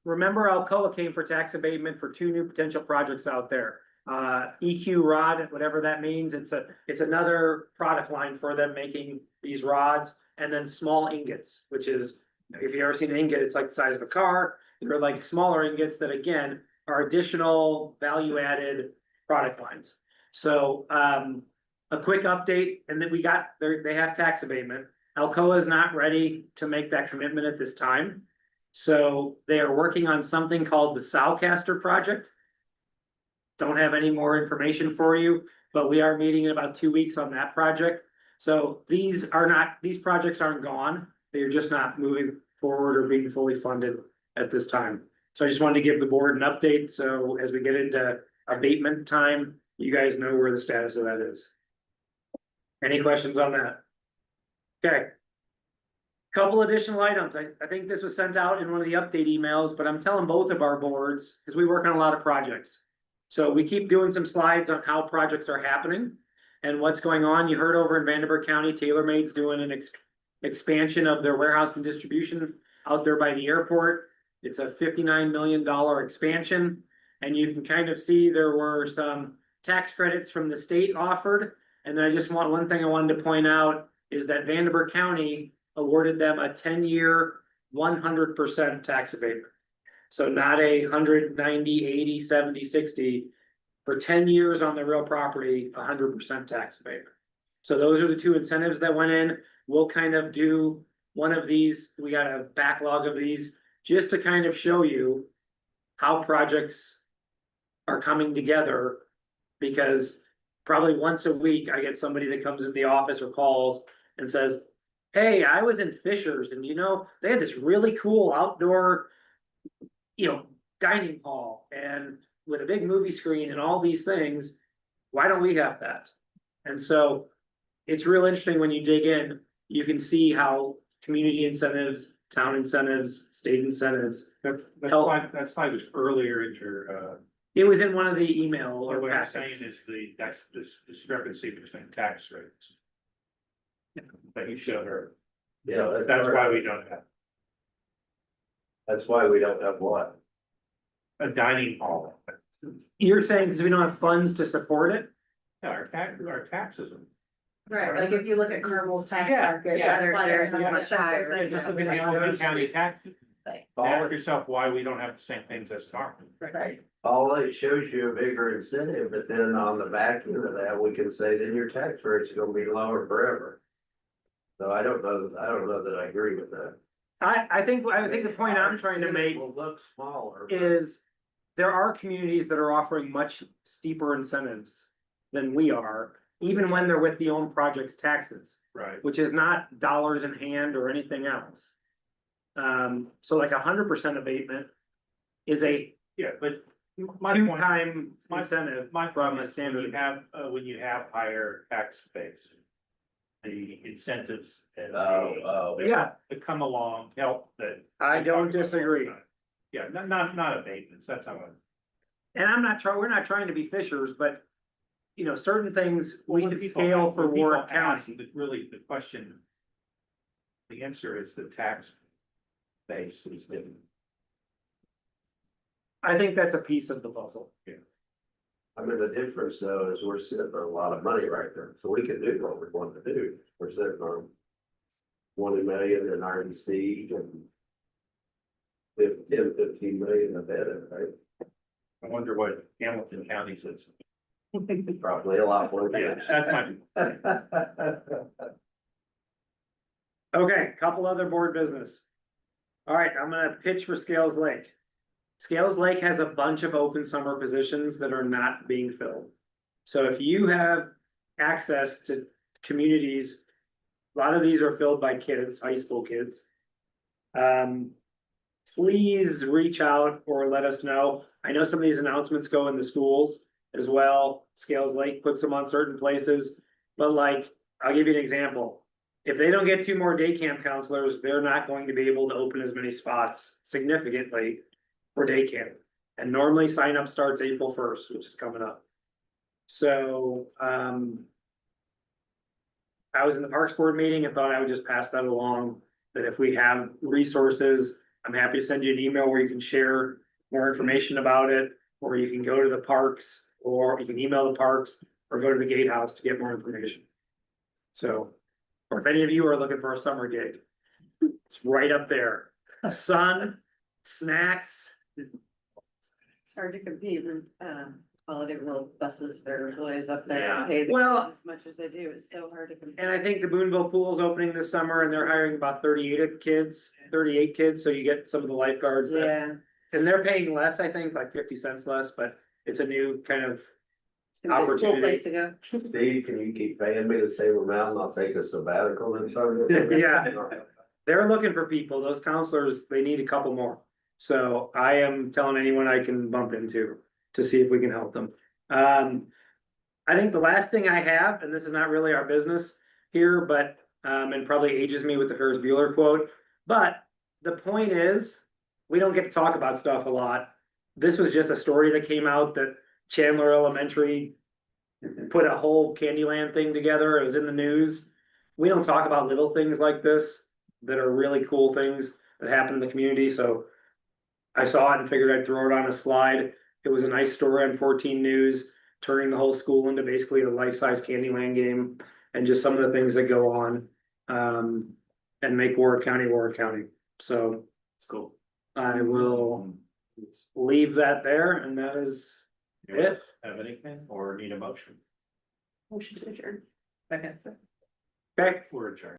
remember Alcoa came for tax abatement for 2 new potential projects out there. EQ rod, whatever that means, it's another product line for them making these rods, and then small ingots, which is, if you've ever seen an ingot, it's like the size of a car. They're like smaller ingots that again are additional value added product lines. So a quick update, and then they have tax abatement. Alcoa is not ready to make that commitment at this time. So they are working on something called the Sowcaster project. Don't have any more information for you, but we are meeting in about 2 weeks on that project. So these projects aren't gone. They're just not moving forward or being fully funded at this time. So I just wanted to give the board an update. So as we get into abatement time, you guys know where the status of that is. Any questions on that? Okay. Couple additional items. I think this was sent out in one of the update emails, but I'm telling both of our boards, because we work on a lot of projects. So we keep doing some slides on how projects are happening and what's going on. You heard over in Vanderbilt County, TaylorMade's doing an expansion of their warehouse and distribution out there by the airport. It's a $59 million expansion. And you can kind of see there were some tax credits from the state offered. And then one thing I wanted to point out is that Vanderbilt County awarded them a 10-year, 100% tax abatement. So not a 190, 80, 70, 60, for 10 years on the real property, 100% tax abatement. So those are the 2 incentives that went in. We'll kind of do one of these. We got a backlog of these just to kind of show you how projects are coming together. Because probably once a week, I get somebody that comes in the office or calls and says, hey, I was in Fishers and they had this really cool outdoor, dining hall and with a big movie screen and all these things. Why don't we have that? And so it's real interesting when you dig in, you can see how community incentives, town incentives, state incentives. That's Help. why it was earlier in your, It was in one of the email or what I'm saying packets. is that's this discrepancy between tax rates. That you showed her, Yeah, that's why we don't have That's why we don't have what? a dining hall. You're saying because we don't have funds to support it? Yeah, our taxes are. Right, like if you look at Carmel's tax Yeah, market, yeah, that's why there's there's a a much much higher- higher. Just look at Hamilton County taxes. Like, Ask yourself why we don't have the same things as Carmen. right. All it shows you a bigger incentive, but then on the back end of that, we can say then your tax rates are gonna be lower forever. So I don't know that I agree with that. I think the point I'm trying to make Will look smaller. But is there are communities that are offering much steeper incentives than we are, even when they're with the own project's taxes, Right. which is not dollars in hand or anything else. So like 100% abatement is a Yeah, but my point, two-time my- incentive my from point a is standard. when you have higher tax base. The incentives and Oh, Yeah, that come along help that. I we don't talked about all the disagree. time. Yeah, not abatements, that's how. And we're not trying to be fishers, but certain things we When should people- scale for when people Warrick ask, County. but really, the question. The answer is the tax base is different. I think that's a piece of the puzzle. I mean, the difference though is we're sitting on a lot of money right there, so we can do what we want to do. We're sitting on 20 million in RDC and 15 million of that, right? I wonder what Hamilton County says. Probably a lot more. Yeah, that's my. Okay, couple other board business. All right, I'm gonna pitch for Scales Lake. Scales Lake has a bunch of open summer positions that are not being filled. So if you have access to communities, a lot of these are filled by kids, high school kids. Please reach out or let us know. I know some of these announcements go in the schools as well. Scales Lake puts them on certain places, but I'll give you an example. If they don't get 2 more day camp counselors, they're not going to be able to open as many spots significantly for day camp. And normally sign up starts April 1st, which is coming up. So, I was in the Parks Board meeting and thought I would just pass that along, that if we have resources, I'm happy to send you an email where you can share more information about it, or you can go to the parks, or you can email the parks, or go to the gatehouse to get more information. So, or if any of you are looking for a summer gig, it's right up there. Sun, snacks. It's hard to compete with, Holiday World buses, their employees up there Yeah. and pay them Well- as much as they do, it's so hard to compete. And I think the Boonville pool's opening this summer and they're hiring about 38 kids, so you get some of the lifeguards that, Yeah. and they're paying less, I think, like 50 cents less, but it's a new kind of, It's gonna be a cool Opportunity. place to go. Steve, can you keep paying me the same amount and I'll take a sabbatical and something? Yeah. They're looking for people, those counselors, they need a couple more. So I am telling anyone I can bump into to see if we can help them. I think the last thing I have, and this is not really our business here, but, and probably ages me with the Ferris Bueller quote, but the point is, we don't get to talk about stuff a lot. This was just a story that came out that Chandler Elementary put a whole Candyland thing together. It was in the news. We don't talk about little things like this that are really cool things that happen in the community. So I saw it and figured I'd throw it on a slide. It was a nice story on 14 News, turning the whole school into basically a life-size Candyland game, and just some of the things that go on, and make Warrick County. So It's cool. I will leave that there, and that is it. Have anything or need a motion? Motion to adjourn. Okay. We're adjourned.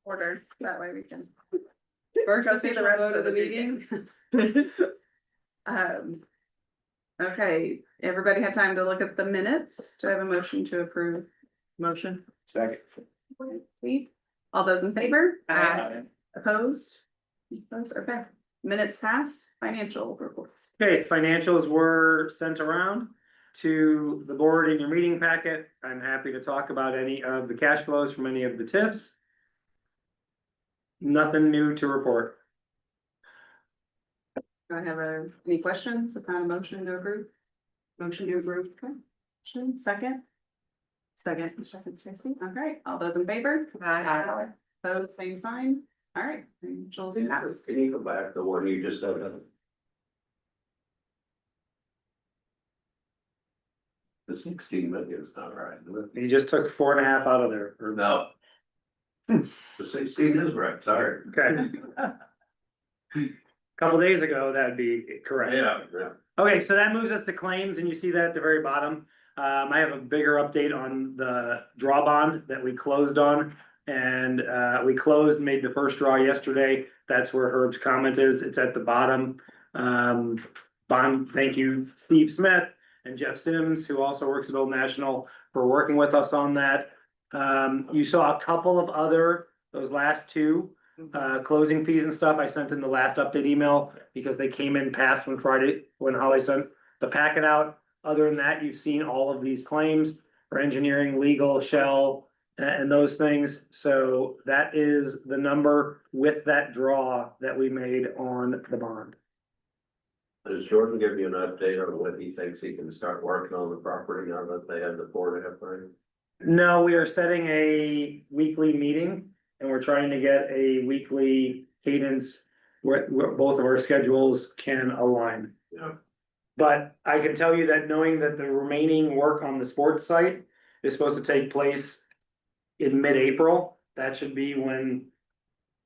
order, that way we can. First Go see the official rest vote of of the meeting. meeting. Okay, everybody had time to look at the minutes. Do I have a motion to approve? Motion. Second. Steve? All those in favor? Aye. Opposed? Opposed, okay. Minutes pass, financial reports. Okay, financials were sent around to the board in your meeting packet. I'm happy to talk about any of the cash flows from any of the TIFs. Nothing new to report. Do I have any questions? If not a motion to approve? Motion to approve, okay. Motion, second? Second. Second, Stacy. All right, all those in favor? Aye. Opposed, same sign. All right. Financials pass. Can you go back to the one you just said? The 16 million is not right, is it? You just took 4.5 out of there. or- No. The 16 is right, sorry. Okay. Couple days ago, that'd be correct. Yeah. Okay, so that moves us to claims, and you see that at the very bottom. I have a bigger update on the draw bond that we closed on. And we closed, made the first draw yesterday. That's where Herb's comment is. It's at the bottom. Bond, thank you, Steve Smith and Jeff Sims, who also works at Old National, for working with us on that. You saw a couple of other, those last two, closing fees and stuff. I sent in the last update email because they came in past when Holly sent the packet out. Other than that, you've seen all of these claims for engineering, legal, shell, and those things. So that is the number with that draw that we made on the bond. Does Jordan give you an update on when he thinks he can start working on the property now that they have the 4.5 million? No, we are setting a weekly meeting and we're trying to get a weekly cadence where both of our schedules can align. Yeah. But I can tell you that knowing that the remaining work on the sports site is supposed to take place in mid-April, that should be when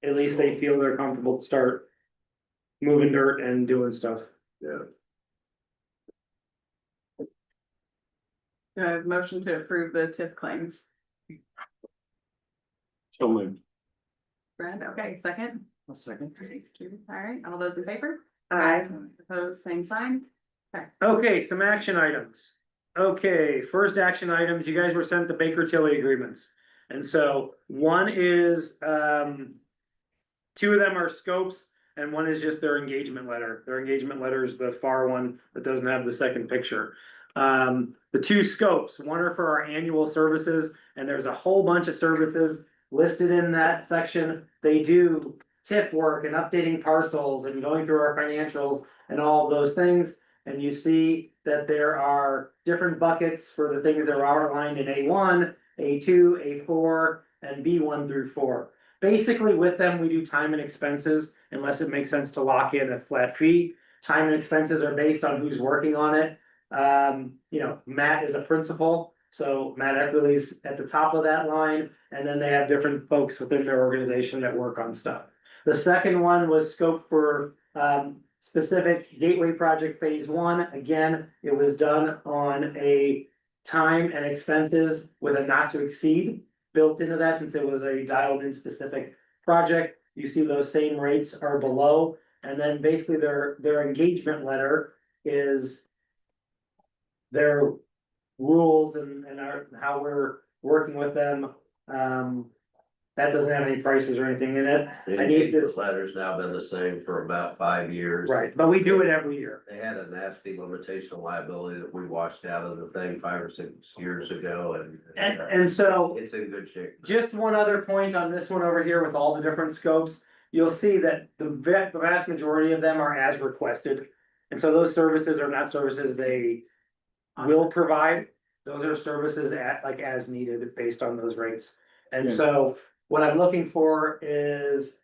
at least they feel they're comfortable to start moving dirt and doing stuff. Yeah. Do I have a motion to approve the TIF claims? So moved. Brad, okay, second. A second. All right, all those in favor? Aye. Opposed, same sign. Okay, some action items. Okay, first action items, you guys were sent the Baker Tilly agreements. And so one is, two of them are scopes and one is just their engagement letter. Their engagement letter is the far one that doesn't have the second picture. The two scopes, one are for our annual services, and there's a whole bunch of services listed in that section. They do TIF work and updating parcels and going through our financials and all of those things. And you see that there are different buckets for the things that are outlined in A1, A2, A4, and B1 through 4. Basically, with them, we do time and expenses unless it makes sense to lock in a flat fee. Time and expenses are based on who's working on it. Matt is a principal, so Matt Eckerly's at the top of that line, and then they have different folks within their organization that work on stuff. The second one was scope for specific Gateway Project Phase 1. Again, it was done on a time and expenses with a not to exceed built into that, since it was a dialed in specific project. You see those same rates are below, and then basically their engagement letter is their rules and how we're working with them. That doesn't have any prices or anything in it. I need This this, letter's now been the same for about 5 years. right, but we do it every year. They had a nasty limitation of liability that we washed out of the thing 5 or 6 years ago And so, it's in good shape. just one other point on this one over here with all the different scopes. You'll see that the vast majority of them are as requested. And so those services are not services they will provide. Those are services as needed based on those rates. And so what I'm looking for is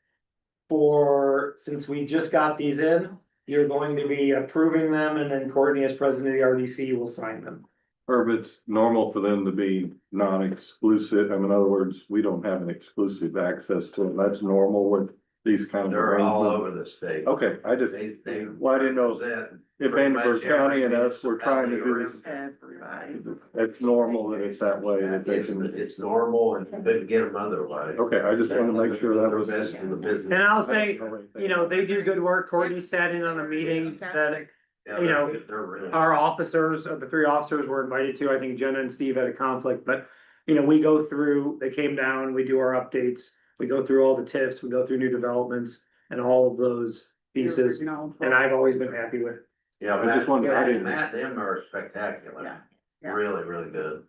since we just got these in, you're going to be approving them, and then Courtney, as president of the RDC, will sign them. Herb, it's normal for them to be non-exclusive. In other words, we don't have an exclusive access to it. That's normal with these kind of. They're all arrangements? over the state. Okay, I just, They well, I didn't know represent if pretty Vandenberg much County and every us were trying to do this, Everybody. it's normal that it's that way, that they It's, can. it's normal and couldn't get them otherwise. Okay, I just wanted to make sure that was. They're best in the business. And I'll say, you know, they do good work. Courtney sat in on a meeting that Yeah, you know, they're really- our officers, the 3 officers were invited to. I think Jenna and Steve had a conflict, but you know, we go through, they came down, we do our updates. We go through all the TIFs, we go through new developments and all of those pieces, and I've always been happy with. Yeah, I just wanted- I didn't- Matt, them are spectacular. Yeah, yeah. Really, really good.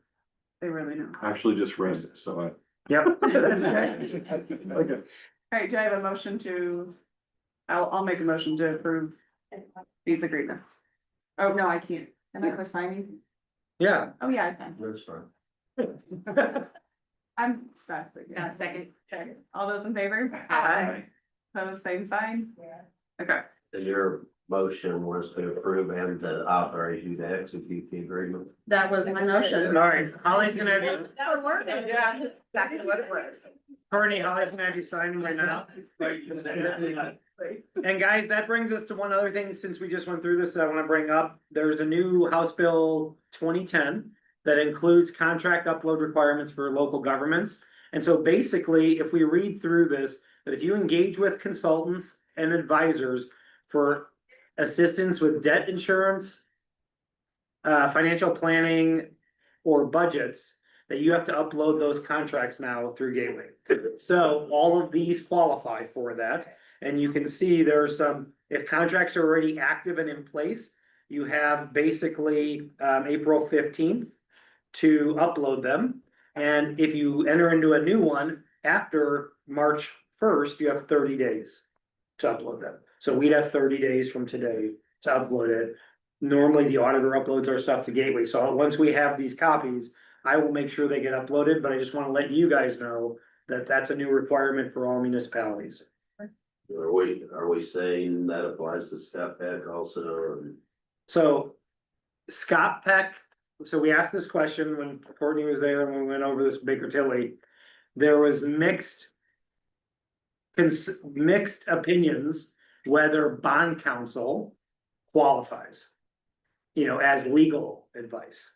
They really know. Actually just read it, so I. Yep. That's okay. Okay. Alright, do I have a motion to? I'll make a motion to approve these agreements. Oh, no, I can't. Am I signing? Yeah. Oh, yeah, I can. That's fine. I'm spastic. Second. Okay, all those in favor? Aye. Pose same sign? Okay, And your motion was to approve and to authorize you to execute the agreement. that was my motion. All right, Holly's gonna have you, That was working. Yeah, exactly what it was. Courtney, Holly's gonna have you sign them right now. And guys, that brings us to one other thing, since we just went through this, I wanna bring up, there's a new House Bill 2010. That includes contract upload requirements for local governments. And so basically, if we read through this, that if you engage with consultants and advisors for assistance with debt insurance. Financial planning or budgets, that you have to upload those contracts now through Gateway. So all of these qualify for that, and you can see there are some, if contracts are already active and in place. You have basically April 15th to upload them, and if you enter into a new one after March 1st, you have 30 days to upload them. So we'd have 30 days from today to upload it. Normally, the auditor uploads our stuff to Gateway, so once we have these copies, I will make sure they get uploaded, but I just wanna let you guys know that that's a new requirement for all municipalities. Are we saying that applies to Scott Peck also? Or- So Scott Peck, so we asked this question when Courtney was there and we went over this with Baker Tilly. There was mixed opinions whether bond counsel qualifies, you know, as legal advice.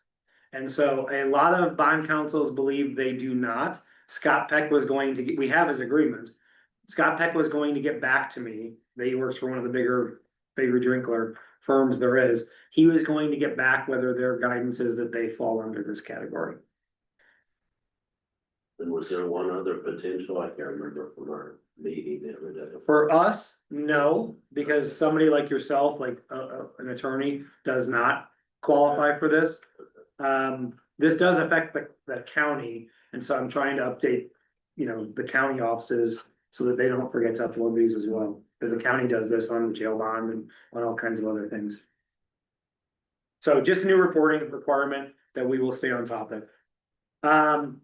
And so a lot of bond counsels believe they do not. Scott Peck was going to get, we have his agreement. Scott Peck was going to get back to me. He works for one of the bigger Drinkler firms there is. He was going to get back whether their guidance is that they fall under this category. And was there one other potential? I can't remember from our meeting the other day. For us, no, because somebody like yourself, like an attorney, does not qualify for this. This does affect the county, and so I'm trying to update, you know, the county offices so that they don't forget to upload these as well. Because the county does this on the jail bond and on all kinds of other things. So just a new reporting requirement that we will stay on top of.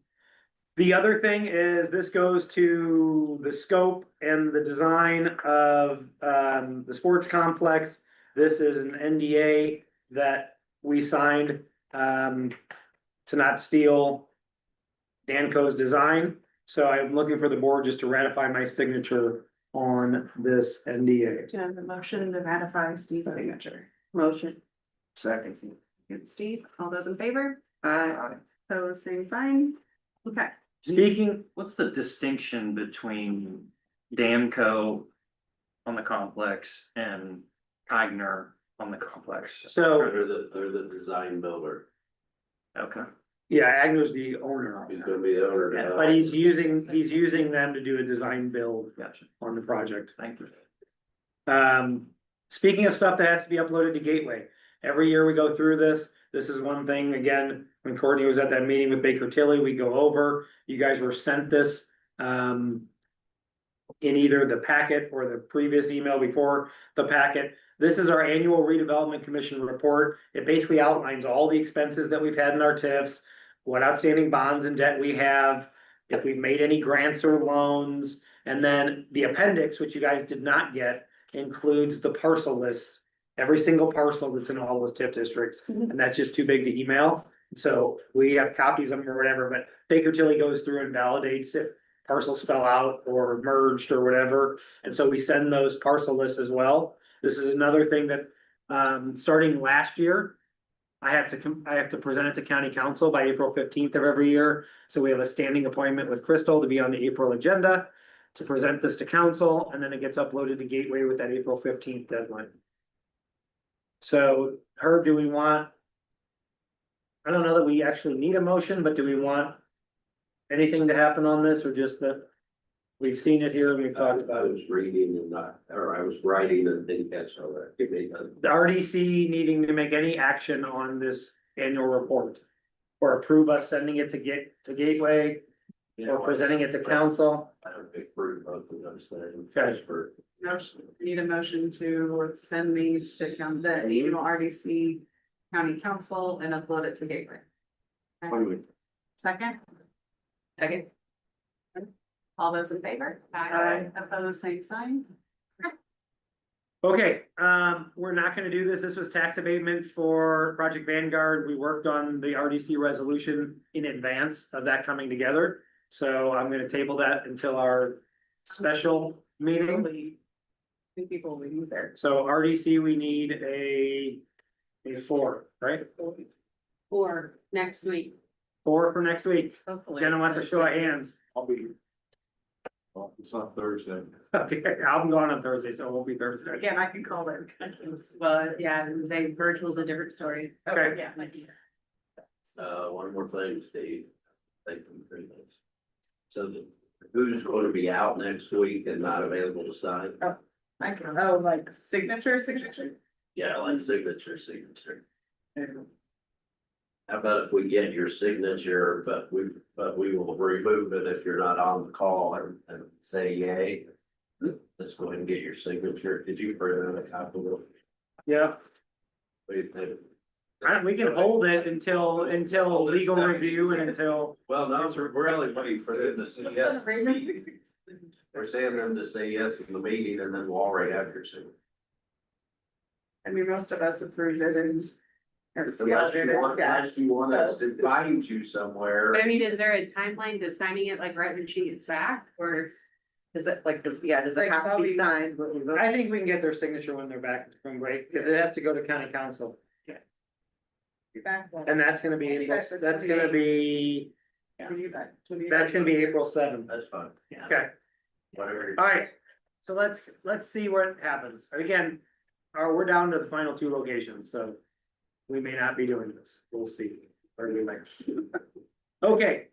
The other thing is this goes to the scope and the design of the sports complex. This is an NDA that we signed to not steal Danco's design. So I'm looking for the board just to ratify my signature on this NDA. Do you have a motion to ratify Steve's signature? Motion. Second. Good, Steve, all those in favor? Aye. Pose same sign? Okay, Speaking, What's the distinction between Danco on the complex and Eigner on the complex? so, They're the design builder. Okay, yeah, Agner's the owner. He's gonna be the owner now. But he's using them to do a design build gotcha, on the project. thank you. Speaking of stuff that has to be uploaded to Gateway, every year we go through this. This is one thing, again, when Courtney was at that meeting with Baker Tilly, we go over, you guys were sent this. In either the packet or the previous email before the packet. This is our annual redevelopment commission report. It basically outlines all the expenses that we've had in our TIFs. What outstanding bonds and debt we have, if we've made any grants or loans. And then the appendix, which you guys did not get, includes the parcel lists. Every single parcel that's in all those TIF districts, and that's just too big to email. So we have copies of them or whatever, but Baker Tilly goes through and validates parcels fell out or merged or whatever. And so we send those parcel lists as well. This is another thing that, starting last year, I have to present it to county council by April 15th of every year. So we have a standing appointment with Crystal to be on the April agenda to present this to council, and then it gets uploaded to Gateway with that April 15th deadline. So, Herb, do we want? I don't know that we actually need a motion, but do we want anything to happen on this, or just that we've seen it here and we've talked I about it? was reading and not, or I was writing and didn't catch all that. Give me a- The RDC needing to make any action on this annual report, or approve us sending it to Gateway, you or know, presenting it to council. I don't think for both of those things. Okay. Just for- Motion, need a motion to send these to the annual RDC county council and upload it to Gateway. Second, Second. all those in favor? Aye. Opposed, same sign. Okay, we're not gonna do this. This was tax abatement for Project Vanguard. We worked on the RDC resolution in advance of that coming together. So I'm gonna table that until our special meeting. Two people will be there. So RDC, we need a 4, right? For next week. 4 for next week. Hopefully. Jenna wants a show of hands. I'll be. Well, it's not Thursday. Okay, I'm going on Thursday, so it won't be Thursday. Again, I can call it. Well, yeah, and say virtual's a different story. Okay. Yeah. One more thing, Steve. Thank you very much. So who's going to be out next week and not available to sign? I can, oh, like signature. Yeah, like signature. How about if we get your signature, but we will remove it if you're not on the call and say yay. Let's go ahead and get your signature. Did you print out a copy of it? Yeah, What do you think? we can hold it until legal review and until. Well, no, we're only waiting for them to say yes. We're saying them to say yes in the meeting and then Warrick after soon. I mean, most of us approved it and. Unless you want us to find you somewhere. But I mean, is there a timeline to signing it like right when she gets back, or? Is it like, does it have to be signed? when we vote? I think we can get their signature when they're back from break, because it has to go to county council. And that's gonna be, Maybe that's the that's gonna be, that's gonna be April 7th. That's fine. Okay, Whatever. alright, so let's see what happens. Again, we're down to the final 2 locations, so we may not be doing this. We'll see. Or we might. Okay,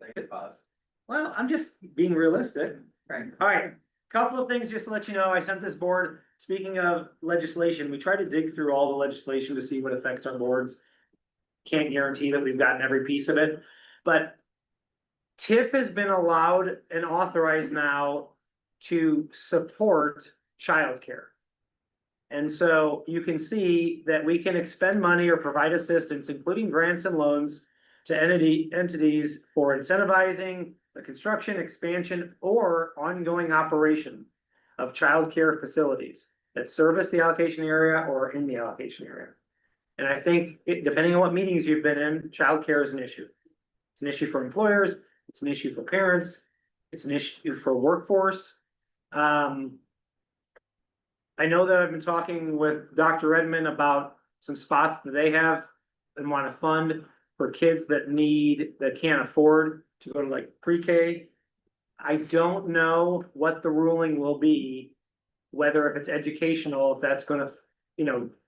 well, I'm just being realistic. Right. Alright, couple of things just to let you know. I sent this board, speaking of legislation, we try to dig through all the legislation to see what affects our boards. Can't guarantee that we've gotten every piece of it, but TIF has been allowed and authorized now to support childcare. And so you can see that we can expend money or provide assistance, including grants and loans, to entities for incentivizing the construction, expansion, or ongoing operation of childcare facilities that service the allocation area or in the allocation area. And I think depending on what meetings you've been in, childcare is an issue. It's an issue for employers, it's an issue for parents, it's an issue for workforce. I know that I've been talking with Dr. Redmond about some spots that they have and want to fund for kids that can't afford to go to like pre-K. I don't know what the ruling will be, whether if it's educational, if that's gonna,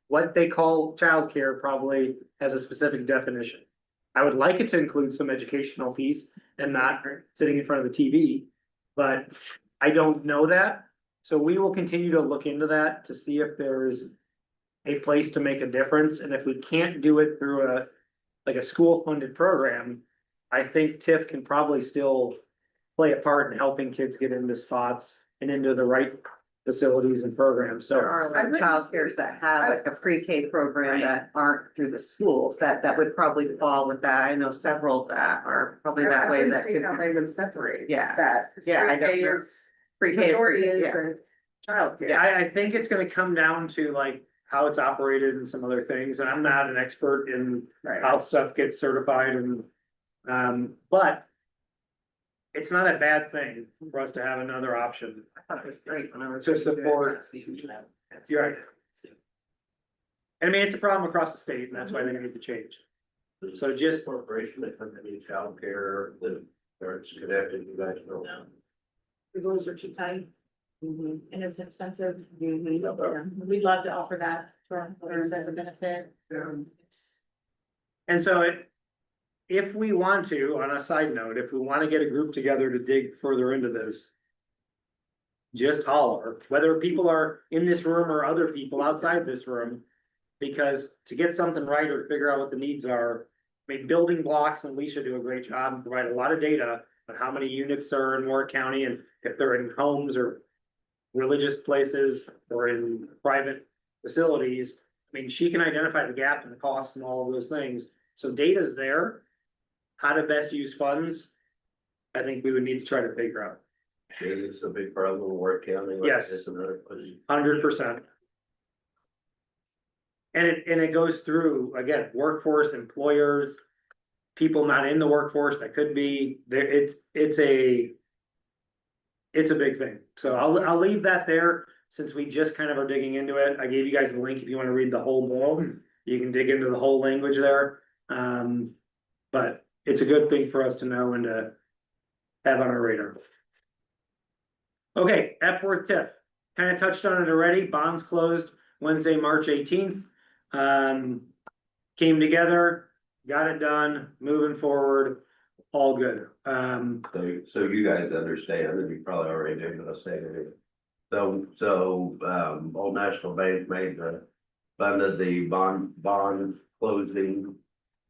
what they call childcare probably has a specific definition. I would like it to include some educational piece and not sitting in front of the TV, but I don't know that. So we will continue to look into that to see if there's a place to make a difference. And if we can't do it through a school funded program, I think TIF can probably still play a part in helping kids get into spots and into the right facilities and programs. So There are like childcares that have like a pre-K program that aren't through the schools, that would probably fall with that. I know several that are probably that way that could. They would separate. Yeah. That. Yeah, I don't know. Pre-K Majority is, is yeah. childcare. yeah, I think it's gonna come down to like how it's operated and some other things. And I'm not an expert in Right. how stuff gets certified and, but it's not a bad thing for us to have another option. I thought it was great when I was. To support. You're right. I mean, it's a problem across the state, and that's why they need to change. So just, Corporation that comes to childcare, the parents connected, you guys know. The rules are too tight Mhm. and it's expensive. Mhm. Yeah, we'd love to offer that to our employers as a benefit. It's and so if we want to, on a side note, if we want to get a group together to dig further into this. Just holler, whether people are in this room or other people outside this room. Because to get something right or figure out what the needs are, I mean, building blocks, and Alicia do a great job, and provide a lot of data on how many units are in Warrick County and if they're in homes or. Religious places or in private facilities. I mean, she can identify the gap in the costs and all of those things. So data's there. How to best use funds. I think we would need to try to figure out. It's a big problem in Warrick County. like Yes. it's another place. 100%. And it goes through, again, workforce, employers. People not in the workforce that could be there, it's a big thing, so I'll leave that there, since we just kind of are digging into it. I gave you guys the link if you wanna read the whole bill, you can dig into the whole language there. But it's a good thing for us to know and to have on our radar. Okay, Epworth TIF, kind of touched on it already, bonds closed Wednesday, March 18th. Came together, got it done, moving forward, all good. So you guys understand, and you probably already do, but I'll say it. So, Old National Bank funded the bond closing.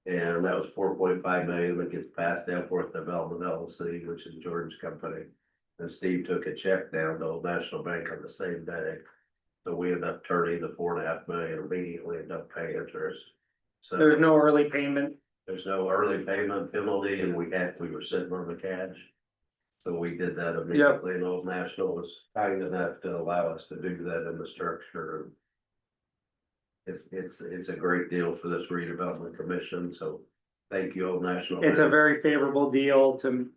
And that was 4.5 million, that gets passed down for Development LLC, which is George's company. And Steve took a check down to Old National Bank on the same day. So we ended up turning the 4.5 million immediately, ended up paying interest. So There's no early payment. there's no early payment penalty, and we were sitting on the cash. So we did that immediately, and Old National was kind enough to allow us to do that in the structure. It's a great deal for this redevelopment commission, so thank you, Old National. It's a very favorable deal to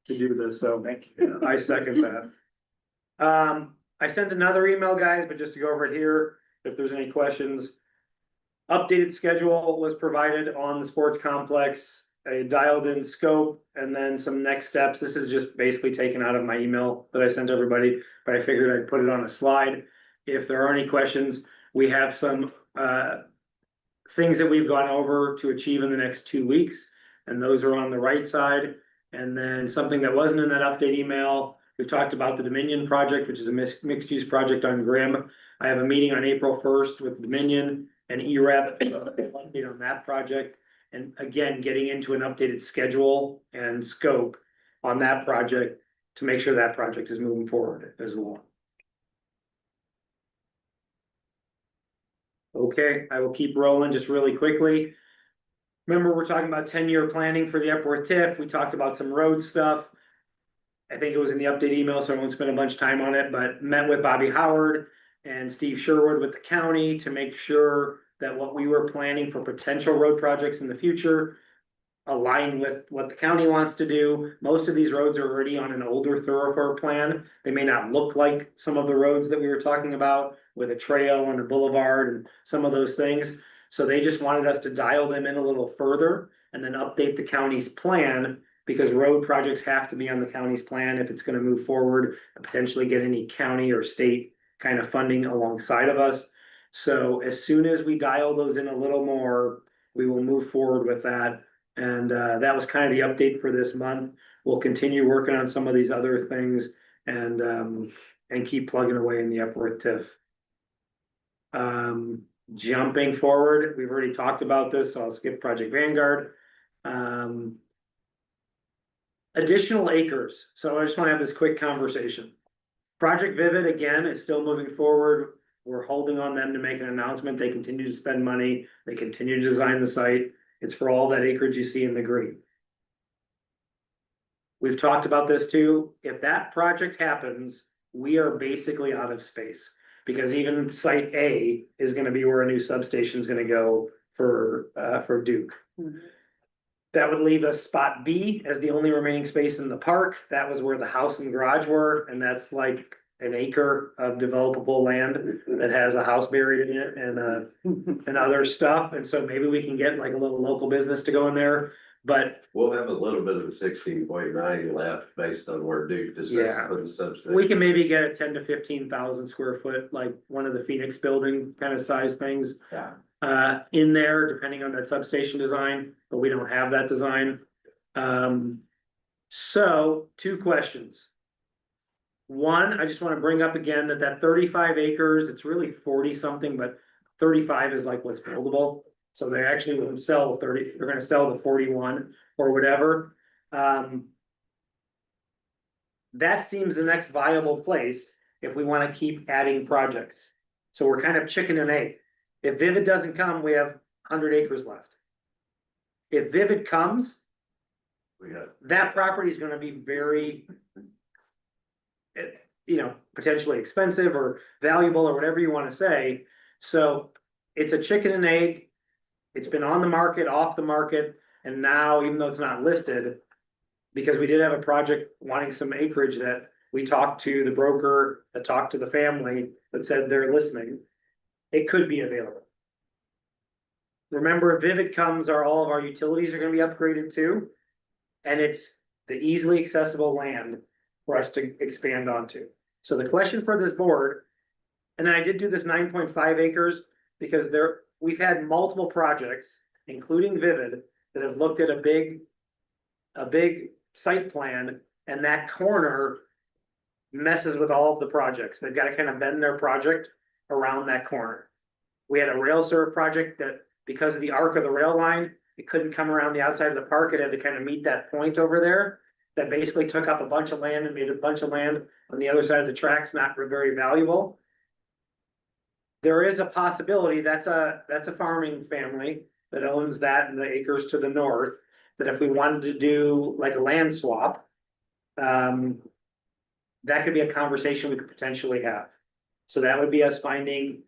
do this, so thank you. I second that. I sent another email, guys, but just to go over it here, if there's any questions. Updated schedule was provided on the sports complex, a dialed in scope, and then some next steps. This is just basically taken out of my email that I sent everybody, but I figured I'd put it on a slide. If there are any questions, we have some things that we've gone over to achieve in the next 2 weeks, and those are on the right side. And then something that wasn't in that update email, we've talked about the Dominion project, which is a mixed use project on Grimm. I have a meeting on April 1st with Dominion and EREP update on that project. And again, getting into an updated schedule and scope on that project to make sure that project is moving forward as well. Okay, I will keep rolling just really quickly. Remember, we're talking about 10-year planning for the Epworth TIF. We talked about some road stuff. I think it was in the update email, so I won't spend a bunch of time on it, but met with Bobby Howard and Steve Sherwood with the county to make sure that what we were planning for potential road projects in the future align with what the county wants to do. Most of these roads are already on an older thoroughfare plan. They may not look like some of the roads that we were talking about with a trail and a boulevard and some of those things. So they just wanted us to dial them in a little further and then update the county's plan, because road projects have to be on the county's plan if it's gonna move forward and potentially get any county or state kind of funding alongside of us. So as soon as we dial those in a little more, we will move forward with that. And that was kind of the update for this month. We'll continue working on some of these other things and keep plugging away in the Epworth TIF. Jumping forward, we've already talked about this, so I'll skip Project Vanguard. Additional acres, so I just want to have this quick conversation. Project Vivid, again, is still moving forward. We're holding on them to make an announcement. They continue to spend money, they continue to design the site. It's for all that acreage you see in the green. We've talked about this too. If that project happens, we are basically out of space, because even site A is gonna be where a new substation is gonna go for Duke. That would leave us spot B as the only remaining space in the park. That was where the house and garage were, and that's like an acre of developable land that has a house buried in it and other stuff. And so maybe we can get like a little local business to go in there, but We'll have a little bit of the 16.9 left based on where Duke decides Yeah. to put the substation. we can maybe get a 10 to 15,000 square foot, like one of the Phoenix building kind of size things. Yeah. In there, depending on that substation design, but we don't have that design. So 2 questions. One, I just want to bring up again that 35 acres, it's really 40 something, but 35 is like what's buildable. So they actually won't sell 30, they're gonna sell the 41 or whatever. That seems the next viable place if we want to keep adding projects. So we're kind of chicken and egg. If Vivid doesn't come, we have 100 acres left. If Vivid comes, We got, that property is gonna be very. Potentially expensive or valuable or whatever you wanna say. So it's a chicken and egg. It's been on the market, off the market, and now, even though it's not listed. Because we did have a project wanting some acreage that we talked to the broker, that talked to the family, that said they're listening. It could be available. Remember, if Vivid comes, all of our utilities are gonna be upgraded too. And it's the easily accessible land for us to expand onto. So the question for this board, and then I did do this 9.5 acres, because we've had multiple projects, including Vivid, that have looked at a big site plan, and that corner messes with all of the projects. They've got to kind of bend their project around that corner. We had a rail serve project that, because of the arc of the rail line, it couldn't come around the outside of the park. It had to kind of meet that point over there. That basically took up a bunch of land and made a bunch of land on the other side of the tracks not very valuable. There is a possibility, that's a farming family that owns that and the acres to the north, that if we wanted to do like a land swap. That could be a conversation we could potentially have. So that would be us finding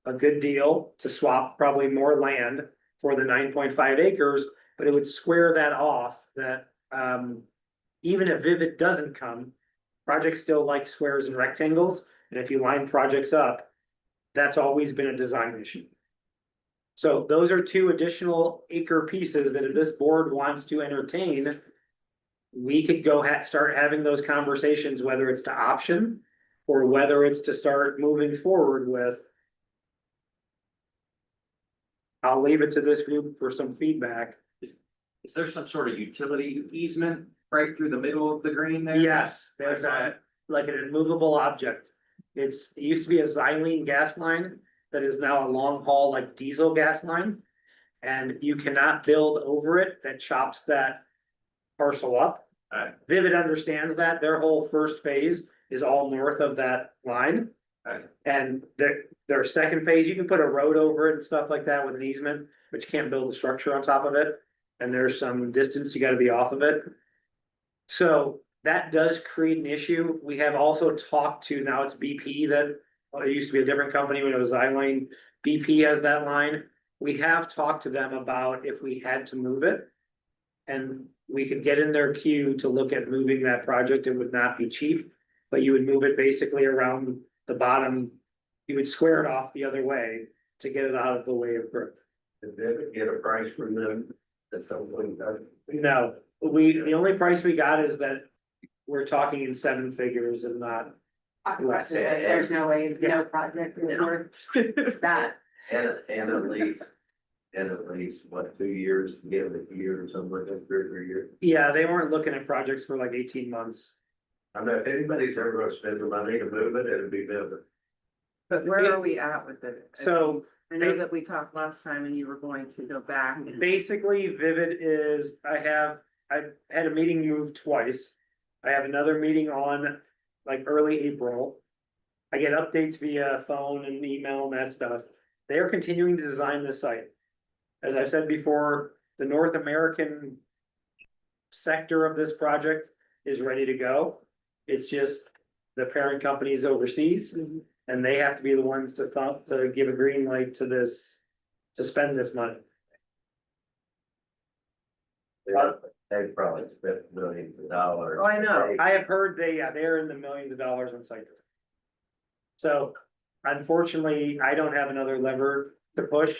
a good deal to swap probably more land for the 9.5 acres, but it would square that off that, even if Vivid doesn't come, projects still like squares and rectangles, and if you line projects up, that's always been a design issue. So those are 2 additional acre pieces that if this board wants to entertain, we could go start having those conversations, whether it's to option or whether it's to start moving forward with. I'll leave it to this group for some feedback. Is there some sort of utility easement right through the middle of the green there? Yes, there's like an immovable object. It used to be a xylene gas line that is now a long haul like diesel gas line. And you cannot build over it, that chops that parcel up. Alright. Vivid understands that, their whole first phase is all north of that line. Alright. And their second phase, you can put a road over it and stuff like that with an easement, but you can't build a structure on top of it. And there's some distance you gotta be off of it. So that does create an issue. We have also talked to, now it's BP that, well, it used to be a different company when it was Xylene. BP has that line. We have talked to them about if we had to move it. And we could get in their queue to look at moving that project. It would not be cheap, but you would move it basically around the bottom. You would square it off the other way to get it out of the way of growth. did they ever get a price from them? That's something that. No, the only price we got is that we're talking in 7 figures and not. There's no way, no project is worth that. And at least, what, 2 years, to get it a year or something like that, 3 or 4 years. Yeah, they weren't looking at projects for like 18 months. I mean, if anybody's ever gonna spend the money to move it, it'd be Vivid. But where are we at with it? So I know that we talked last time and you were going to go back and. basically Vivid is, I've had a meeting moved twice. I have another meeting on like early April. I get updates via phone and email and that stuff. They are continuing to design this site. As I said before, the North American sector of this project is ready to go. It's just the parent company's overseas and they have to be the ones to give a green light to this, to spend this money. They probably spent millions of dollars. Oh, I know. I have heard they're in the millions of dollars on site. So unfortunately, I don't have another lever to push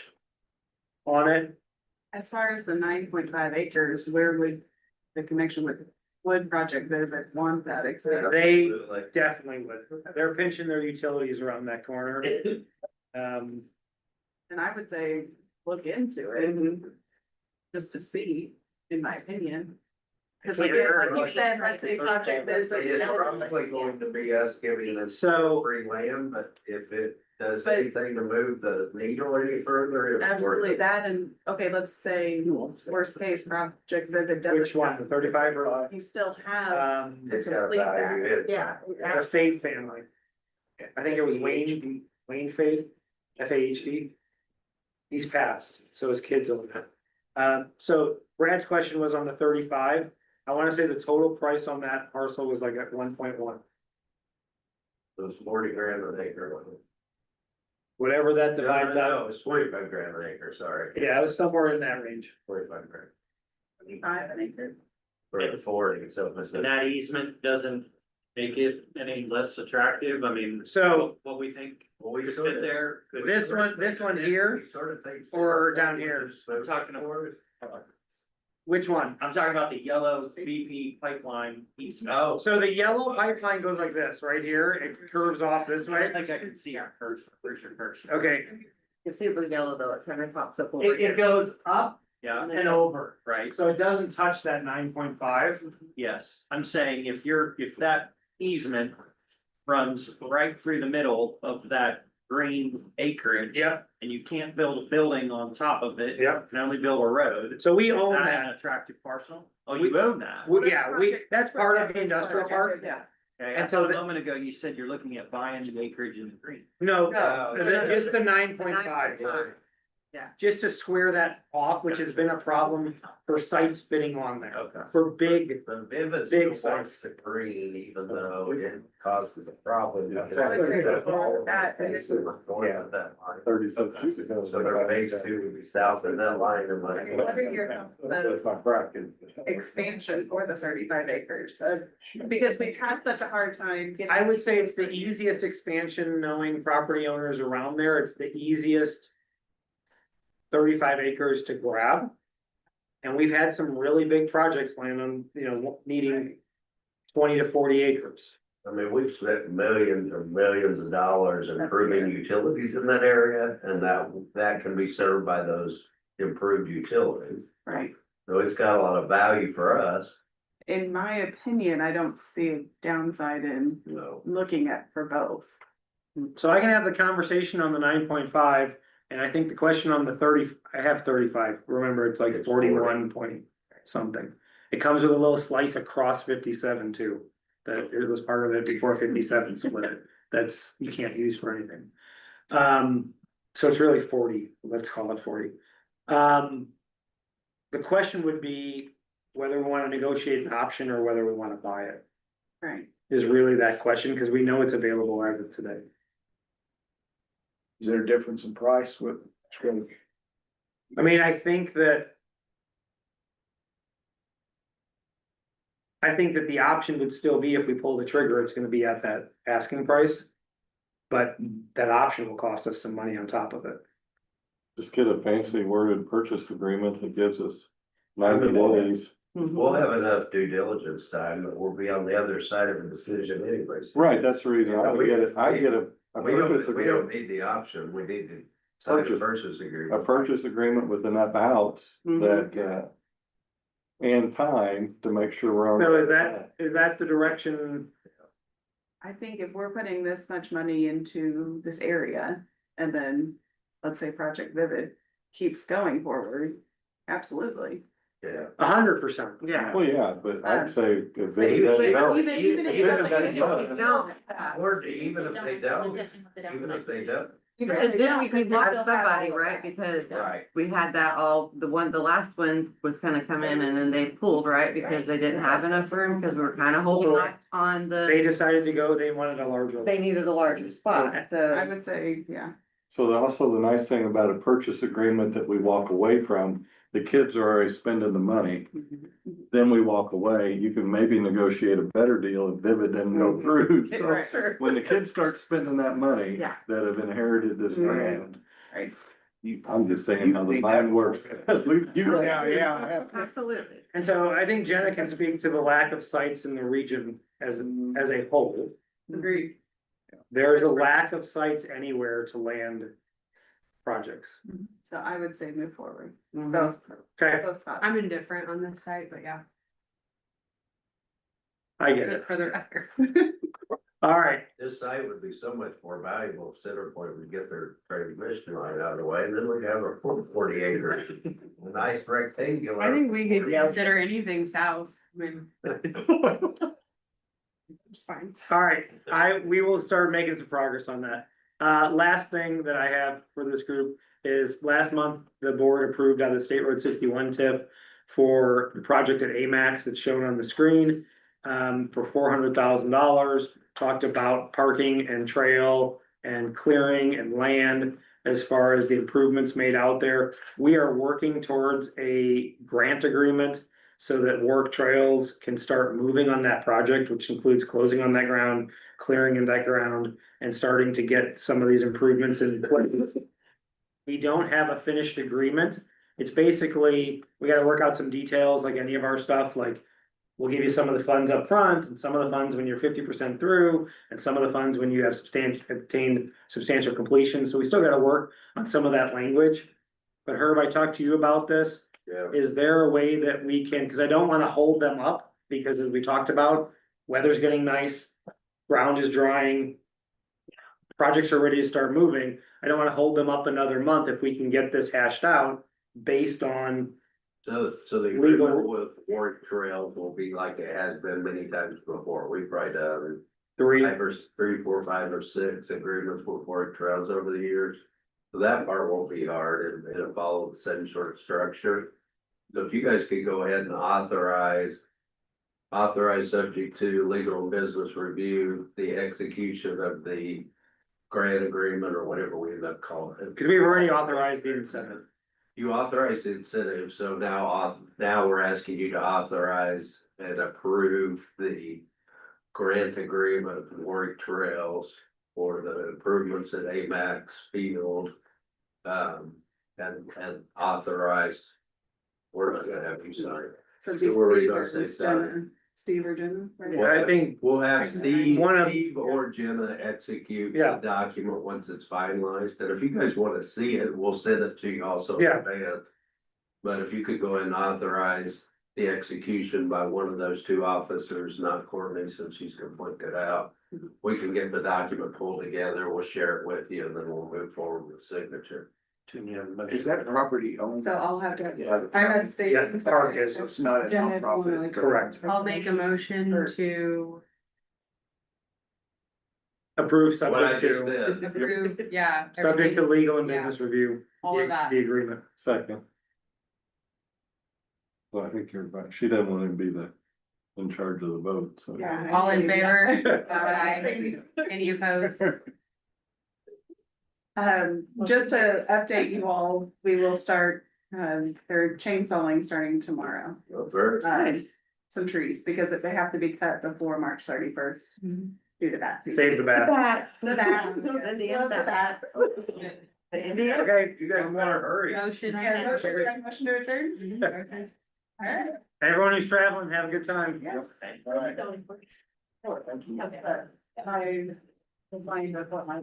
on it. As far as the 9.5 acres, where would the connection with wood project there that want that exist? They Absolutely. definitely would. They're pinching their utilities around that corner. Um, And I would say, look into it, just to see, in my opinion. Cause like you said, let's say project this. It's probably going to be us giving them So- free land, but if it does But- anything to move the needle any further. it's worth Absolutely, it. that and, okay, let's say, worst case project that it doesn't. which one, the 35 or? You still have to It's got a complete value that, in it. yeah. The Fade family. I think it was Wayne Fade, FAHD. He's passed, so his kids own it. So Brad's question was on the 35. I wanna say the total price on that parcel was like at 1.1, It was 40 grand an acre. whatever that No, divides no, out. it was 25 grand an acre, sorry. Yeah, it was somewhere in that range. 45 grand. 5 an acre. For 40, so it was. And that easement doesn't make it any less attractive, I mean. So- What we think Well, we could sort fit of- there. could- This one here, We sort of think. or down here? I'm talking about. Which one? I'm talking about the yellow BP pipeline easement. Oh, So the yellow pipeline goes like this, right here, it curves off this I way. don't think I can see our cursor. Okay, You see it was yellow though, it kind of pops up over it here. goes up Yeah, and over, right, so it doesn't touch that 9.5. yes, I'm saying if that easement runs right through the middle of that green acreage. Yep, And you can't build a building on top of it. yep, You can only build a road. so we Is own that that. an attractive parcel? Oh, you own that? That's part of the industrial park. Yeah. Okay, and and so so a the- moment ago, you said you're looking at buying the acreage in the green. No, No, just the 9.5. 9.5. Just to square that off, which has been a problem for sites fitting on there, Okay. for big, the Vivid Big still wants the green, even though it causes a problem. because Exactly. it's That- facing north of that line. 36. So their phase two would be south of that line and like. What are your, the My bracket. expansion for the 35 acres? Because we've had such a hard time getting. I would say it's the easiest expansion, knowing property owners around there, it's the easiest 35 acres to grab. And we've had some really big projects land on, needing 20 to 40 acres. I mean, we've spent millions and millions of dollars improving utilities in that area, and that can be served by those improved utilities. Right. So it's got a lot of value for us, In my opinion, I don't see a downside in you know. looking at for both. So I can have the conversation on the 9.5, and I think the question on the 30, I have 35, remember, it's like It's 41 point something. It comes with a little slice across 57 too, that it was part of it before 57 split it, that's, you can't use for anything. So it's really 40, let's call it 40. The question would be whether we wanna negotiate an option or whether we wanna buy it, Right. is really that question, because we know it's available as of today. Is there a difference in price with? I mean, I think that the option would still be, if we pull the trigger, it's gonna be at that asking price. But that option will cost us some money on top of it. Just get a fancy worded purchase agreement that gives us 90 days. We'll have enough due diligence time, but we'll be on the other side of the decision anyways. Right, that's the reason I get it. I get a We purchase don't, we don't agreement, need the option, we need to sign a purchase a agreement. purchase agreement with enough outs that, and time to make sure we're on. So is that the direction? I think if we're putting this much money into this area and then, let's say Project Vivid keeps going forward, absolutely. Yeah. 100%. Yeah. Well, yeah, but I'd say if Even- it doesn't even- help, Even if Even it if doesn't. they get don't. it, Or even if they don't, even if they don't, Because then we can have somebody, right, because right, we had that the last one was gonna come in and then they pulled, right, because they didn't have enough room, because we were kind of holding back on They the. decided to go, they wanted a larger. They needed a larger spot, I so, would say, yeah. so also the nice thing about a purchase agreement that we walk away from the kids are already spending the money, then we walk away, you can maybe negotiate a better deal if Vivid doesn't go through, so. Right. When the kids start spending that money. Yeah. That have inherited this grant. Right. I'm just saying how the mind works. Yeah. Absolutely. And so I think Jenna can speak to the lack of sites in the region as a whole. Agreed. There is a lack of sites anywhere to land projects. So I would say move forward. Mhm. Both, Okay, both spots. I'm indifferent on this site, but yeah, I get it. for the record. All right, This site would be so much more valuable if Center Point would get their transmission line out of the way, and then we'd have a 40 acre, a nice rectangular. I think we could consider anything south, I mean. It's fine. all right, we will start making some progress on that. Last thing that I have for this group is last month, the board approved out of the State Road 61 TIF for the project at AMAX that's shown on the screen, for $400,000. Talked about parking and trail and clearing and land as far as the improvements made out there. We are working towards a grant agreement so that Warrick Trails can start moving on that project, which includes closing on that ground, clearing in that ground, and starting to get some of these improvements in place. We don't have a finished agreement. It's basically, we gotta work out some details like any of our stuff, like we'll give you some of the funds up front and some of the funds when you're 50% through, and some of the funds when you have obtained substantial completion. So we still gotta work on some of that language. But Herb, I talked to you about this. Yeah. Is there a way that we can, because I don't wanna hold them up, because as we talked about, weather's getting nice, ground is drying. Projects are ready to start moving. I don't wanna hold them up another month if we can get this hashed out based on. So the Legal. agreement with Warrick Trails will be like it has been many times before. We've probably done Three, 4, 5, or 6 agreements with Warrick Trails over the years. So that part won't be hard and it'll follow the same sort of structure. So if you guys could go ahead and authorize subject to legal and business review, the execution of the grant agreement or whatever we end up calling it. because we've already authorized the incentive. You authorized the incentive, so now we're asking you to authorize and approve the grant agreement with Warrick Trails for the improvements at AMAX Field. And authorized, we're not gonna have you sign. So So where we gonna say Steve or sorry? Jenna, Steve or Jenna, right? Yeah, I think We'll have Steve One of- or Jenna execute the Yeah. document once it's finalized, and if you guys wanna see it, we'll send it to you also in Yeah. advance. But if you could go ahead and authorize the execution by one of those two officers, not Courtney, since she's gonna point that out. We can get the document pulled together, we'll share it with you, and then we'll move forward with signature. Is that property owned? So I'll have to, Yeah. I had Steve. Yeah, the park is. So it's not a Jenna, if you wanna, nonprofit. like, Correct. I'll make a motion Or- to Approve What I subject just to, did, approve, yeah. subject to everything, legal and yeah. business review. All of that. The agreement. Second. Well, I think you're right. She doesn't want to be in charge of the vote, so. Yeah. All in favor? Aye. Any opposed? Just to update you all, we will start, they're chainsawing starting tomorrow. very Nice. Some trees, because they have to be cut before March 31st due to that. season. Save the bat. Bats, The bats. The Indian Love the bats. bats. The Indian. Okay, You guys wanna hurry. Motion. Yeah, motion to adjourn? Mhm. All right. everyone who's traveling, have a good time. Yes. I will find out what my.